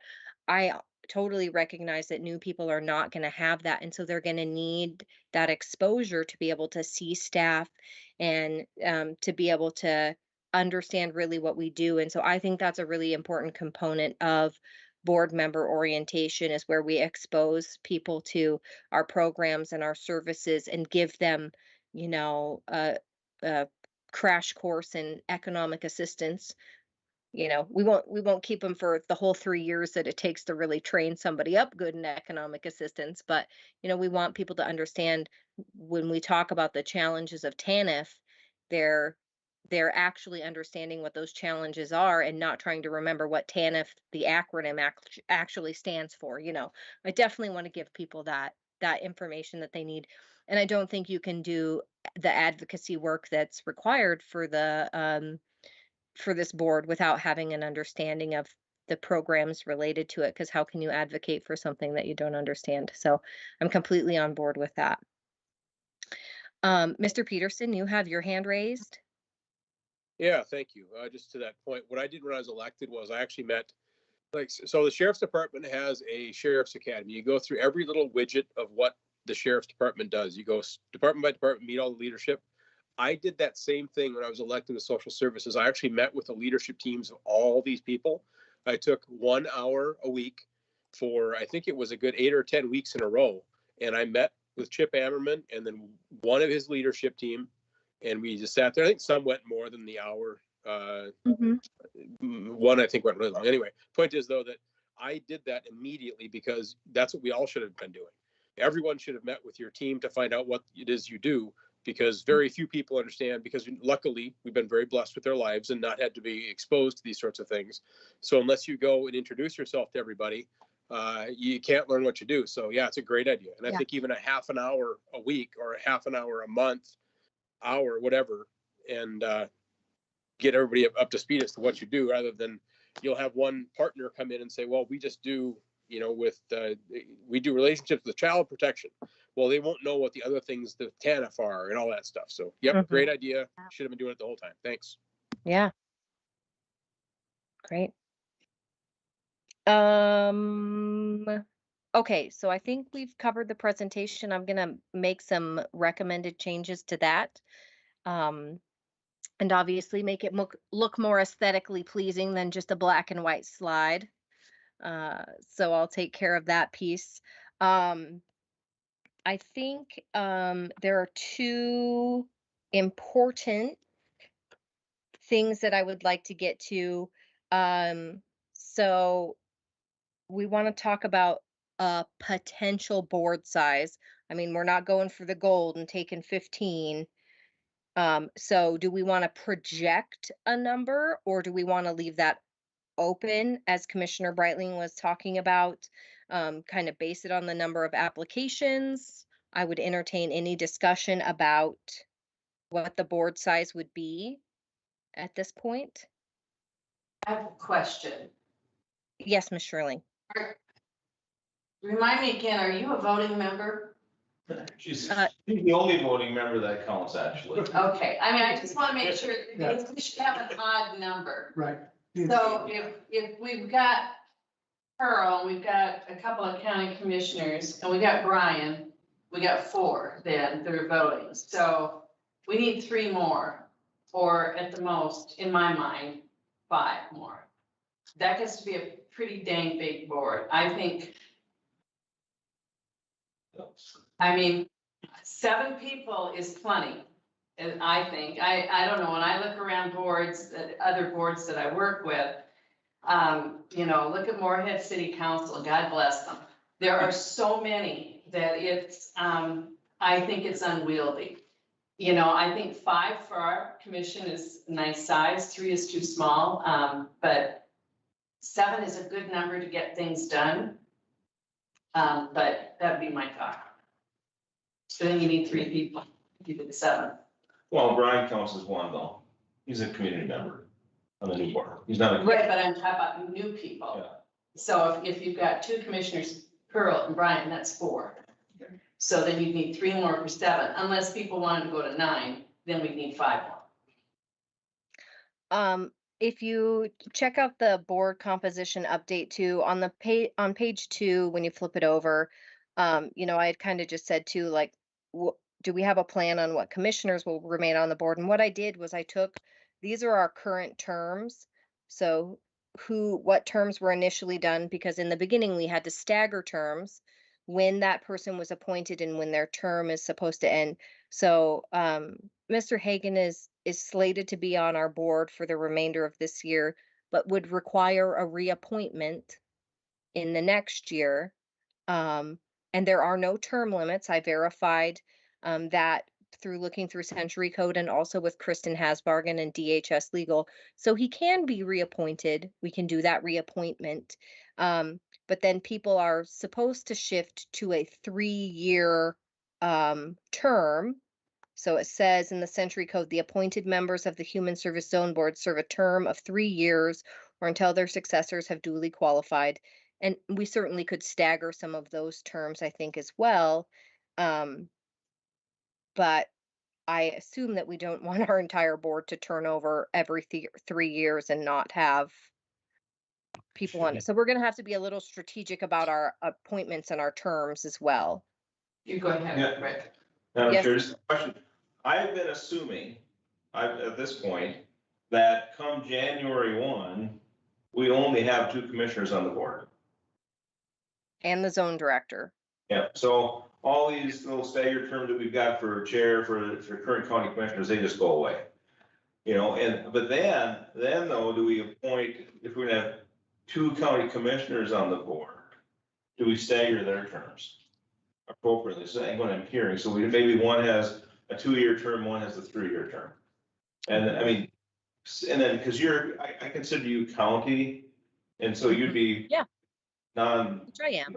I totally recognize that new people are not going to have that. And so they're going to need that exposure to be able to see staff and to be able to understand really what we do. And so I think that's a really important component of board member orientation, is where we expose people to our programs and our services and give them, a crash course in economic assistance. We won't keep them for the whole 3 years that it takes to really train somebody up good in economic assistance. But, we want people to understand when we talk about the challenges of TANF, they're actually understanding what those challenges are and not trying to remember what TANF, the acronym, actually stands for. I definitely want to give people that information that they need. And I don't think you can do the advocacy work that's required for this board without having an understanding of the programs related to it, because how can you advocate for something that you don't understand? So I'm completely on board with that. Mr. Peterson, you have your hand raised. Yeah, thank you. Just to that point, what I did when I was elected was I actually met, so the sheriff's department has a sheriff's academy. You go through every little widget of what the sheriff's department does. You go department by department, meet all the leadership. I did that same thing when I was elected to social services. I actually met with the leadership teams of all these people. I took 1 hour a week for, I think it was a good 8 or 10 weeks in a row. And I met with Chip Ammerman and then one of his leadership team. And we just sat there. I think some went more than the hour. One, I think, went really long. Anyway, point is, though, that I did that immediately because that's what we all should have been doing. Everyone should have met with your team to find out what it is you do, because very few people understand, because luckily we've been very blessed with their lives and not had to be exposed to these sorts of things. So unless you go and introduce yourself to everybody, you can't learn what you do. So yeah, it's a great idea. And I think even a half an hour a week or a half an hour a month, hour, whatever, and get everybody up to speed as to what you do, rather than you'll have one partner come in and say, well, we just do, we do relationships with child protection. Well, they won't know what the other things, the TANF are and all that stuff. So, yep, great idea. Should have been doing it the whole time. Thanks. Yeah. Great. Okay, so I think we've covered the presentation. I'm going to make some recommended changes to that. And obviously make it look more aesthetically pleasing than just a black and white slide. So I'll take care of that piece. I think there are two important things that I would like to get to. So we want to talk about a potential board size. I mean, we're not going for the gold and taking 15. So do we want to project a number, or do we want to leave that open, as Commissioner Breitling was talking about? kind of base it on the number of applications. I would entertain any discussion about what the board size would be at this point. I have a question. Yes, Ms. Shirley. Remind me again, are you a voting member? She's the only voting member that counts, actually. Okay, I mean, I just want to make sure, because we should have an odd number. Right. So if we've got Pearl, we've got a couple of county commissioners, and we got Brian, we got 4 then that are voting. So we need 3 more, or at the most, in my mind, 5 more. That gets to be a pretty dang big board. I think, I mean, 7 people is plenty. And I think, I don't know, when I look around boards, other boards that I work with, you know, look at Moorhead City Council, God bless them. There are so many that it's, I think it's unwieldy. You know, I think 5 for our commission is a nice size, 3 is too small, but 7 is a good number to get things done. But that'd be my thought. So then you need 3 people, if you did 7. Well, Brian counts as 1 though. He's a community member on the new board. He's not a. Right, but I'm talking about new people. Yeah. So if you've got 2 commissioners, Pearl and Brian, that's 4. So then you'd need 3 more for 7, unless people wanted to go to 9, then we'd need 5 more. If you check out the board composition update too, on the on page 2, when you flip it over, you know, I had kind of just said too, like, do we have a plan on what commissioners will remain on the board? And what I did was I took, these are our current terms. So what terms were initially done, because in the beginning we had to stagger terms when that person was appointed and when their term is supposed to end. So Mr. Hagan is slated to be on our board for the remainder of this year, but would require a reappointment in the next year. And there are no term limits. I verified that through looking through Century Code and also with Kristen Hasbargen and DHS Legal. So he can be reappointed. We can do that reappointment. But then people are supposed to shift to a 3-year term. So it says in the Century Code, the appointed members of the Human Service Zone Board serve a term of 3 years or until their successors have duly qualified. And we certainly could stagger some of those terms, I think, as well. But I assume that we don't want our entire board to turn over every 3 years and not have people on it. So we're going to have to be a little strategic about our appointments and our terms as well. You go ahead, Yeah. Rick. Now, Yes. here's a question. I've been assuming, at this point, that come January 1, we only have 2 commissioners on the board. And the zone director. Yeah, so all these little staggered terms that we've got for chair, for current county commissioners, they just go away. You know, but then though, do we appoint, if we're gonna have 2 county commissioners on the board, do we stagger their terms appropriately? So that's what I'm hearing. So maybe one has a 2-year term, one has a 3-year term. And I mean, and then, because I consider you county, and so you'd be. Yeah. Which I am.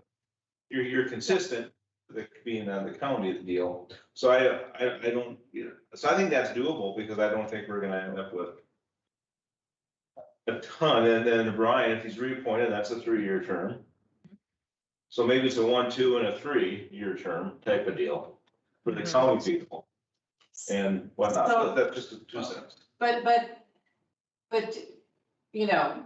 You're consistent with being on the county deal. So I don't, so I think that's doable, because I don't think we're gonna end up with a ton. And then Brian, if he's reappointed, that's a 3-year term. So maybe it's a 1, 2, and a 3-year term type of deal for the county people and whatnot. So- That's just 2 cents. But, you know,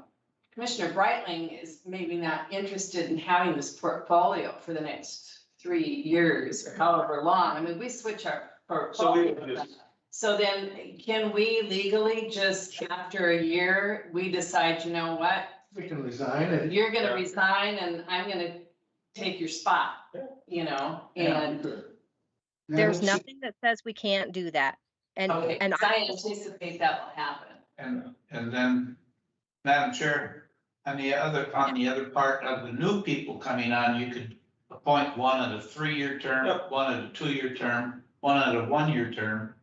Commissioner Breitling is maybe not interested in having this portfolio for the next 3 years or however long. I mean, we switch our So we portfolio. would just, So then can we legally just after a year, we decide, you know what? We can resign and. You're gonna Yeah. resign and I'm gonna take your spot, you know, and, There's nothing that says we can't do that. And, okay, and 'cause I anticipate that will happen. And then, Madam Chair, on the other part of the new people coming on, you could appoint one at a 3-year term, Yep. one at a 2-year term, one at a 1-year term.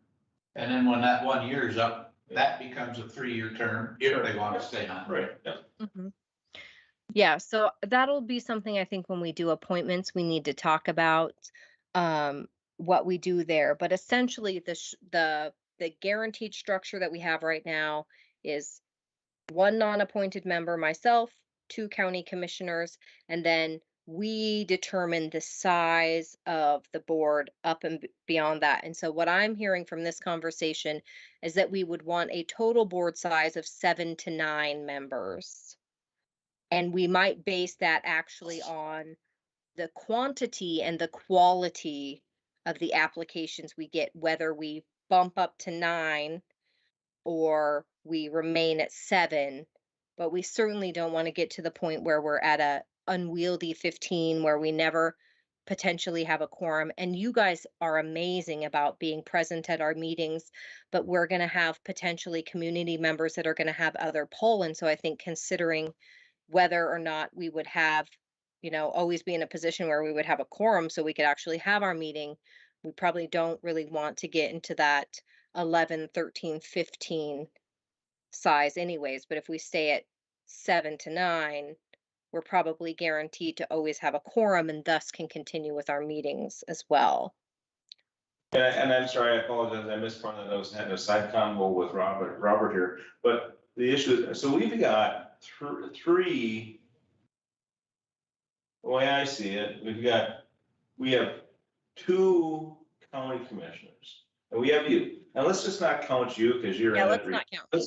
And then when that 1 year is up, that becomes a 3-year term if they want to stay on. right, yeah. Mhm. Yeah, so that'll be something I think when we do appointments, we need to talk about what we do there. But essentially, the guaranteed structure that we have right now is one non-appointed member, myself, two county commissioners, and then we determine the size of the board up and beyond that. And so what I'm hearing from this conversation is that we would want a total board size of 7 to 9 members. And we might base that actually on the quantity and the quality of the applications we get, whether we bump up to 9 or we remain at 7. But we certainly don't want to get to the point where we're at a unwieldy 15 where we never potentially have a quorum. And you guys are amazing about being present at our meetings, but we're going to have potentially community members that are going to have other pull. And so I think considering whether or not we would have, always be in a position where we would have a quorum so we could actually have our meeting, we probably don't really want to get into that 11, 13, 15 size anyways. But if we stay at 7 to 9, we're probably guaranteed to always have a quorum and thus can continue with our meetings as well. And I'm sorry, I apologize, I missed part of that, I was having a side convo with Robert here, but the issue is, so we've got three, the way I see it, we have 2 county commissioners, and we have you, and let's just not count you, because you're Yeah, in let's it. not count me.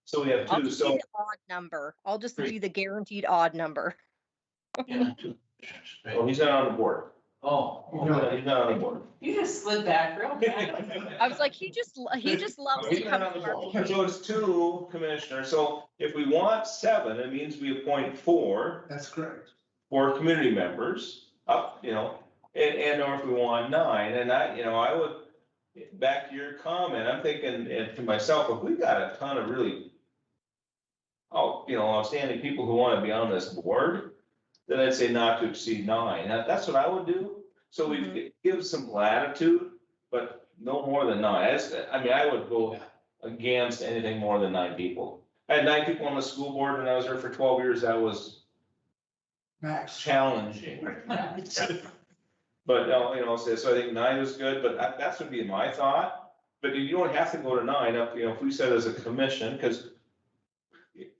So we have I'll 2, just be so. the odd number. I'll just be the guaranteed odd number. Well, he's not on the board. Oh. He's not on the board. You just slid back real fast. I was like, he just loves to come to our meetings. So it's 2 commissioners, so if we want 7, it means we appoint 4. That's correct. 4 community members up, and or if we want 9, and I would, back to your comment, I'm thinking to myself, if we've got a ton of really outstanding people who want to be on this board, then I'd say not to exceed 9. That's what I would do. So we give some latitude, but no more than 9. I would go against anything more than 9 people. I had 9 people on the school board when I was there for 12 years. That was Max. challenging. But, so I think 9 is good, but that's would be my thought. But you don't have to go to 9 up, if we said as a commission, because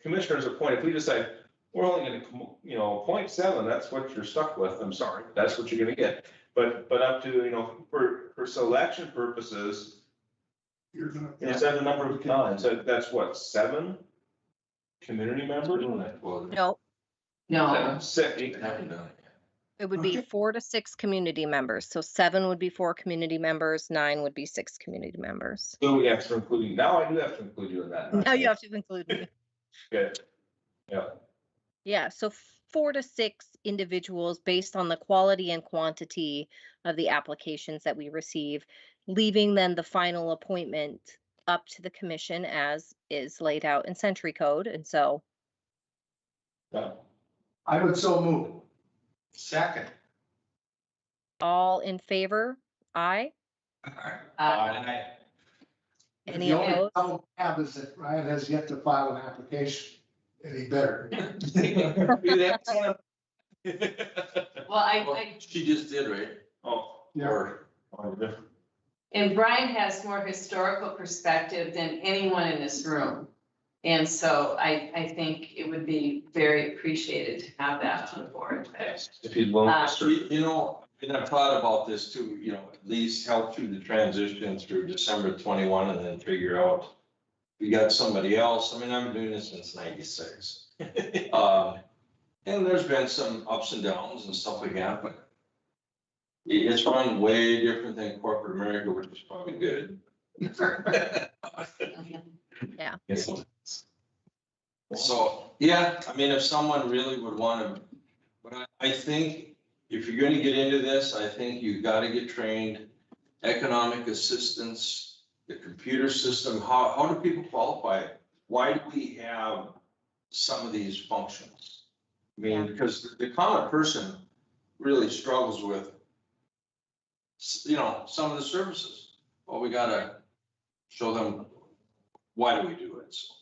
commissioners appoint, if we decide we're only gonna, appoint 7, that's what you're stuck with. I'm sorry, that's what you're gonna get. But up to, for selection purposes, You're gonna. set the number of times, so that's what, 7 community members? No, No, 6. it would be 4 to 6 community members. So 7 would be 4 community members, 9 would be 6 community members. So we have to include you. Now I do have to include you in that. Now you have to include me. Good. Yeah. Yeah, so 4 to 6 individuals based on the quality and quantity of the applications that we receive, leaving then the final appointment up to the commission as is laid out in Century Code. And so Yeah. I would so move. Second. all in favor? Aye. Any The only opposed? problem I have is that Ryan has yet to file an application, and he better. well, I, She just did, right? Oh. Yeah. Or, and Brian has more historical perspective than anyone in this room. And so I think it would be very appreciated to have that on the board. If he's willing to serve. and I've thought about this too, at least help through the transition through December 21 and then figure out. We got somebody else. I've been doing this since 96. And there's been some ups and downs and stuff like that, but it's run way different than corporate America, which is probably good. Yeah. So, yeah, if someone really would want to, but I think if you're gonna get into this, I think you gotta get trained. Economic assistance, the computer system, how do people qualify? Why do we have some of these functions? Because the common person really struggles with, some of the services. Well, we gotta show them, why do we do it? So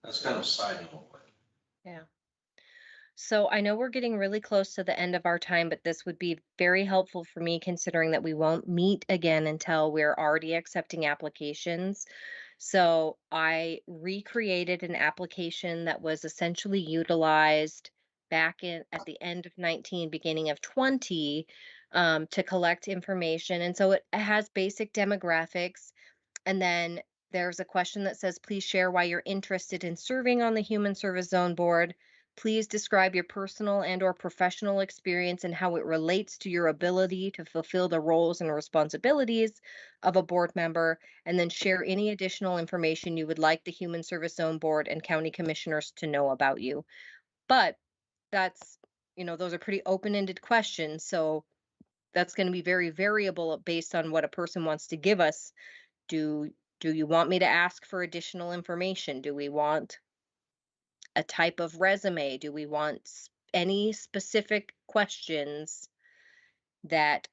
that's kind of a side note. Yeah. So I know we're getting really close to the end of our time, but this would be very helpful for me considering that we won't meet again until we're already accepting applications. So I recreated an application that was essentially utilized back in at the end of 19, beginning of 20, to collect information. And so it has basic demographics. And then there's a question that says, please share why you're interested in serving on the Human Service Zone Board. Please describe your personal and or professional experience and how it relates to your ability to fulfill the roles and responsibilities of a board member, and then share any additional information you would like the Human Service Zone Board and county commissioners to know about you. But that's, those are pretty open-ended questions, so that's going to be very variable based on what a person wants to give us. Do you want me to ask for additional information? Do we want a type of resume? Do we want any specific questions that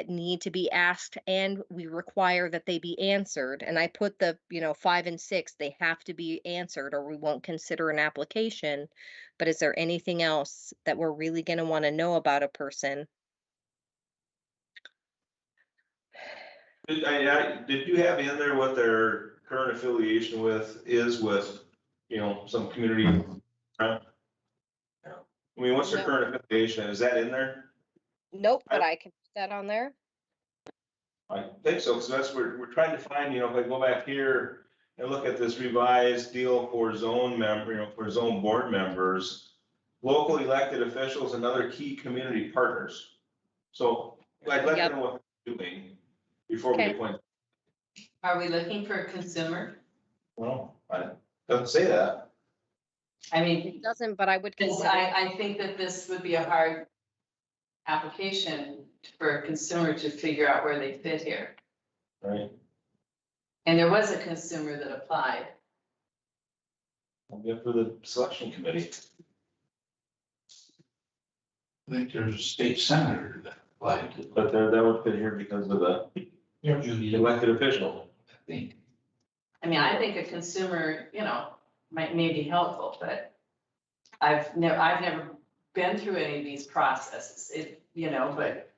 need to be asked and we require that they be answered? And I put the, 5 and 6, they have to be answered or we won't consider an application. But is there anything else that we're really going to want to know about a person? Did you have in there what their current affiliation is with, some community? I mean, what's their No. current affiliation? Is that in there? Nope, but I can put that on there. I think so, because that's what we're trying to find, if I go back here and look at this revised deal for zone member, for zone board members, local elected officials and other key community partners. So I'd like to know what they're doing before we Okay. appoint. Are we looking for a consumer? Well, it doesn't say that. I mean, It doesn't, but I would because consider. I think that this would be a hard application for a consumer to figure out where they fit here. Right, And there was a consumer that applied. I'll get for the selection committee. I think there's a state senator that applied to But that would fit here because of the Judy, elected official. I think. I mean, I think a consumer, may be helpful, but I've never been through any of these processes, but,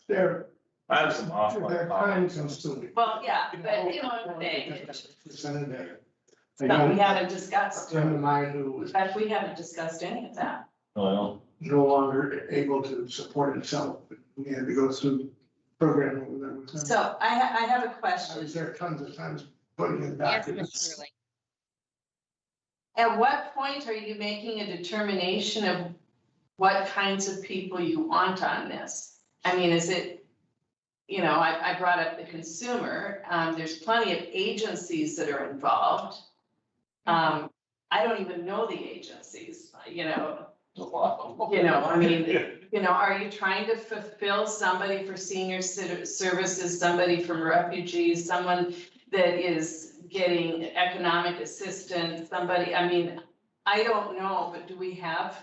They're, I have some off. they're time consuming. well, yeah, but I'm saying, Presented there. but we haven't discussed, A friend of mine who was in fact, we haven't discussed any of that. Well, no longer able to support himself, we had to go through programming with them. So I have a I question. was there tons of times putting it Yes, back. Ms. Shirley. At what point are you making a determination of what kinds of people you want on this? I mean, is it, I brought up the consumer, there's plenty of agencies that are involved. I don't even know the agencies, I mean, are you trying to fulfill somebody for senior services, somebody from refugees, someone that is getting economic assistance, somebody, I don't know, but do we have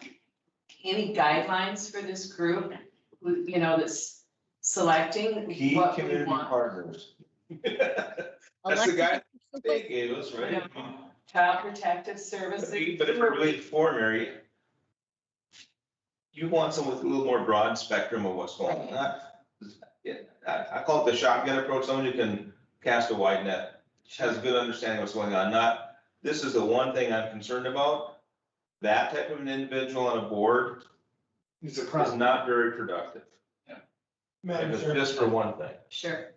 any guidelines for this group? That's selecting key what we community want? partners. That's the guy they gave us, right? Child Protective Services. But if we're really formary, you want someone with a little more broad spectrum of what's going on. I call it the shotgun approach, someone who can cast a wide net, has a good understanding of what's going on, not, this is the one thing I'm concerned about. That type of an individual on a board It's a is problem. not very productive, if Madam it's Chair, just for one thing. Sure.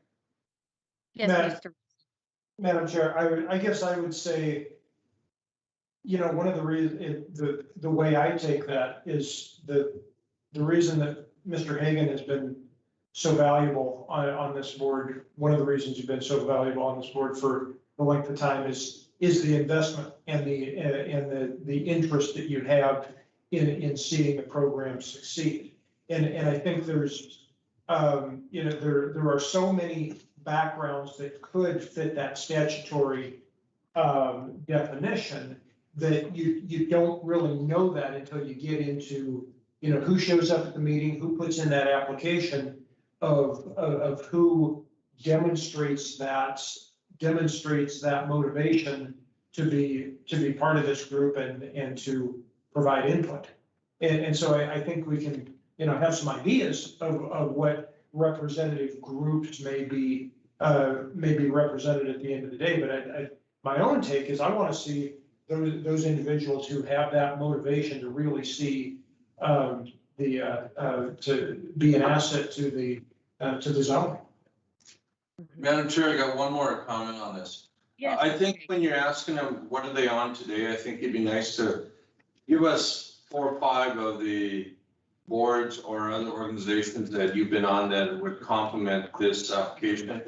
Yes, Madam- Mr. Madam Chair, I guess I would say, one of the reasons, the way I take that is the reason that Mr. Hagan has been so valuable on this board, one of the reasons you've been so valuable on this board for the length of time is the investment and the interest that you have in seeing the program succeed. And I think there's, there are so many backgrounds that could fit that statutory definition that you don't really know that until you get into, who shows up at the meeting, who puts in that application of who demonstrates that motivation to be part of this group and to provide input. And so I think we can, have some ideas of what representative groups may be represented at the end of the day, but my own take is I want to see those individuals who have that motivation to really see, to be an asset to the zone. Madam Chair, I got one more comment on this. Yes. I think when you're asking them, what are they on today? I think it'd be nice to give us 4 or 5 of the boards or other organizations that you've been on that would complement this application.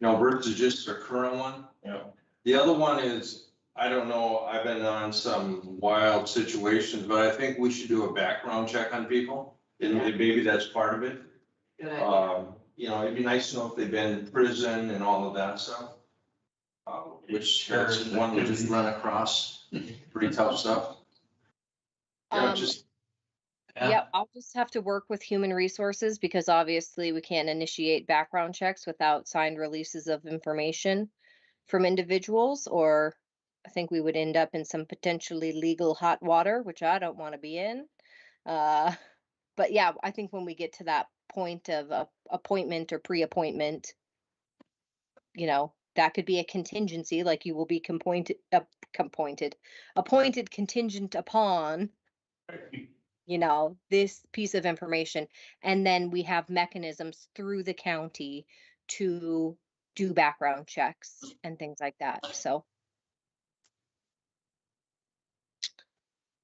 Versus just a current one. Yeah. The other one is, I don't know, I've been on some wild situations, but I think we should do a background check on people. And maybe that's part of it. Good idea. It'd be nice to know if they've been in prison and all of that stuff. Which that's one we just run across, pretty tough stuff. Just. Yep, I'll just have to work with human resources because obviously we can't initiate background checks without signed releases of information from individuals, or I think we would end up in some potentially legal hot water, which I don't want to be in. But yeah, I think when we get to that point of appointment or pre-appointment, that could be a contingency, like you will be appointed contingent upon this piece of information. And then we have mechanisms through the county to do background checks and things like that. So.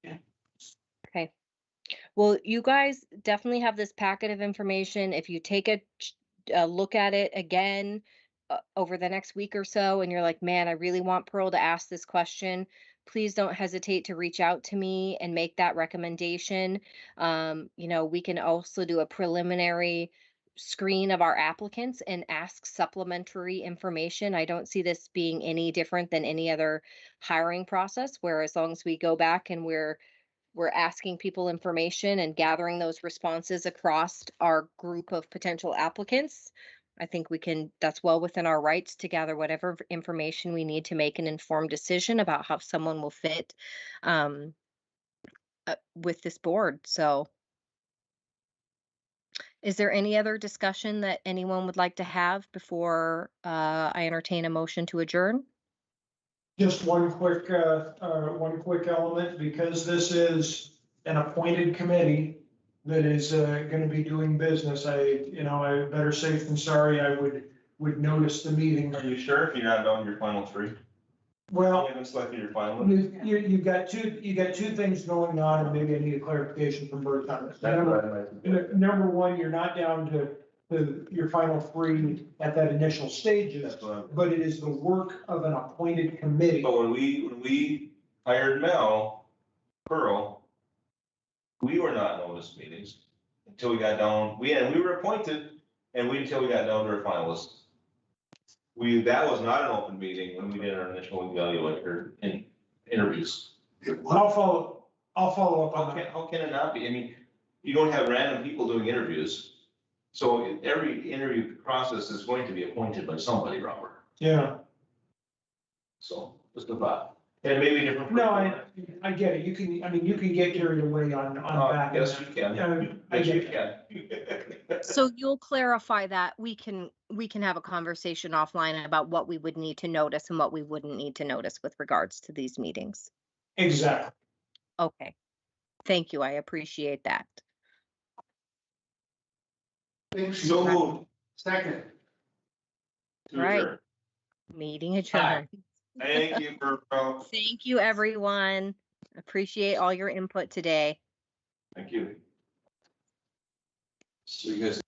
Yeah. Okay. Well, you guys definitely have this packet of information. If you take a look at it again over the next week or so, and you're like, man, I really want Pearl to ask this question, please don't hesitate to reach out to me and make that recommendation. We can also do a preliminary screen of our applicants and ask supplementary information. I don't see this being any different than any other hiring process, where as long as we go back and we're asking people information and gathering those responses across our group of potential applicants, I think that's well within our rights to gather whatever information we need to make an informed decision about how someone will fit with this board. So is there any other discussion that anyone would like to have before I entertain a motion to adjourn? Just one quick element, because this is an appointed committee that is gonna be doing business. I better safe than sorry, I would notice the meeting. Are you sure if you're not done your final 3? Well, You haven't selected your final? you got two things going on, and maybe I need a clarification from Bert on this. Number one, you're not down to your final 3 at that initial stages, but it is the work of an appointed committee. But when we hired Mel, Pearl, we were not noticed meetings until we got down, we were appointed until we got down to our finalists. That was not an open meeting when we did our initial evaluation in interviews. I'll follow up on that. How can it not be? I mean, you don't have random people doing interviews. So every interview process is going to be appointed by somebody, Robert. Yeah. So just a thought. And maybe different. for No, everyone. I get it. You can get carried away on that. Yes, you can. I Yes, get you it. can. So you'll clarify that we can have a conversation offline about what we would need to notice and what we wouldn't need to notice with regards to these meetings. Exactly. Okay. Thank you. I appreciate that. So moved. Second. To Right. adjourn. Meeting adjourned. Thank you, Pearl. Thank you, everyone. Appreciate all your input today. Thank you. So you guys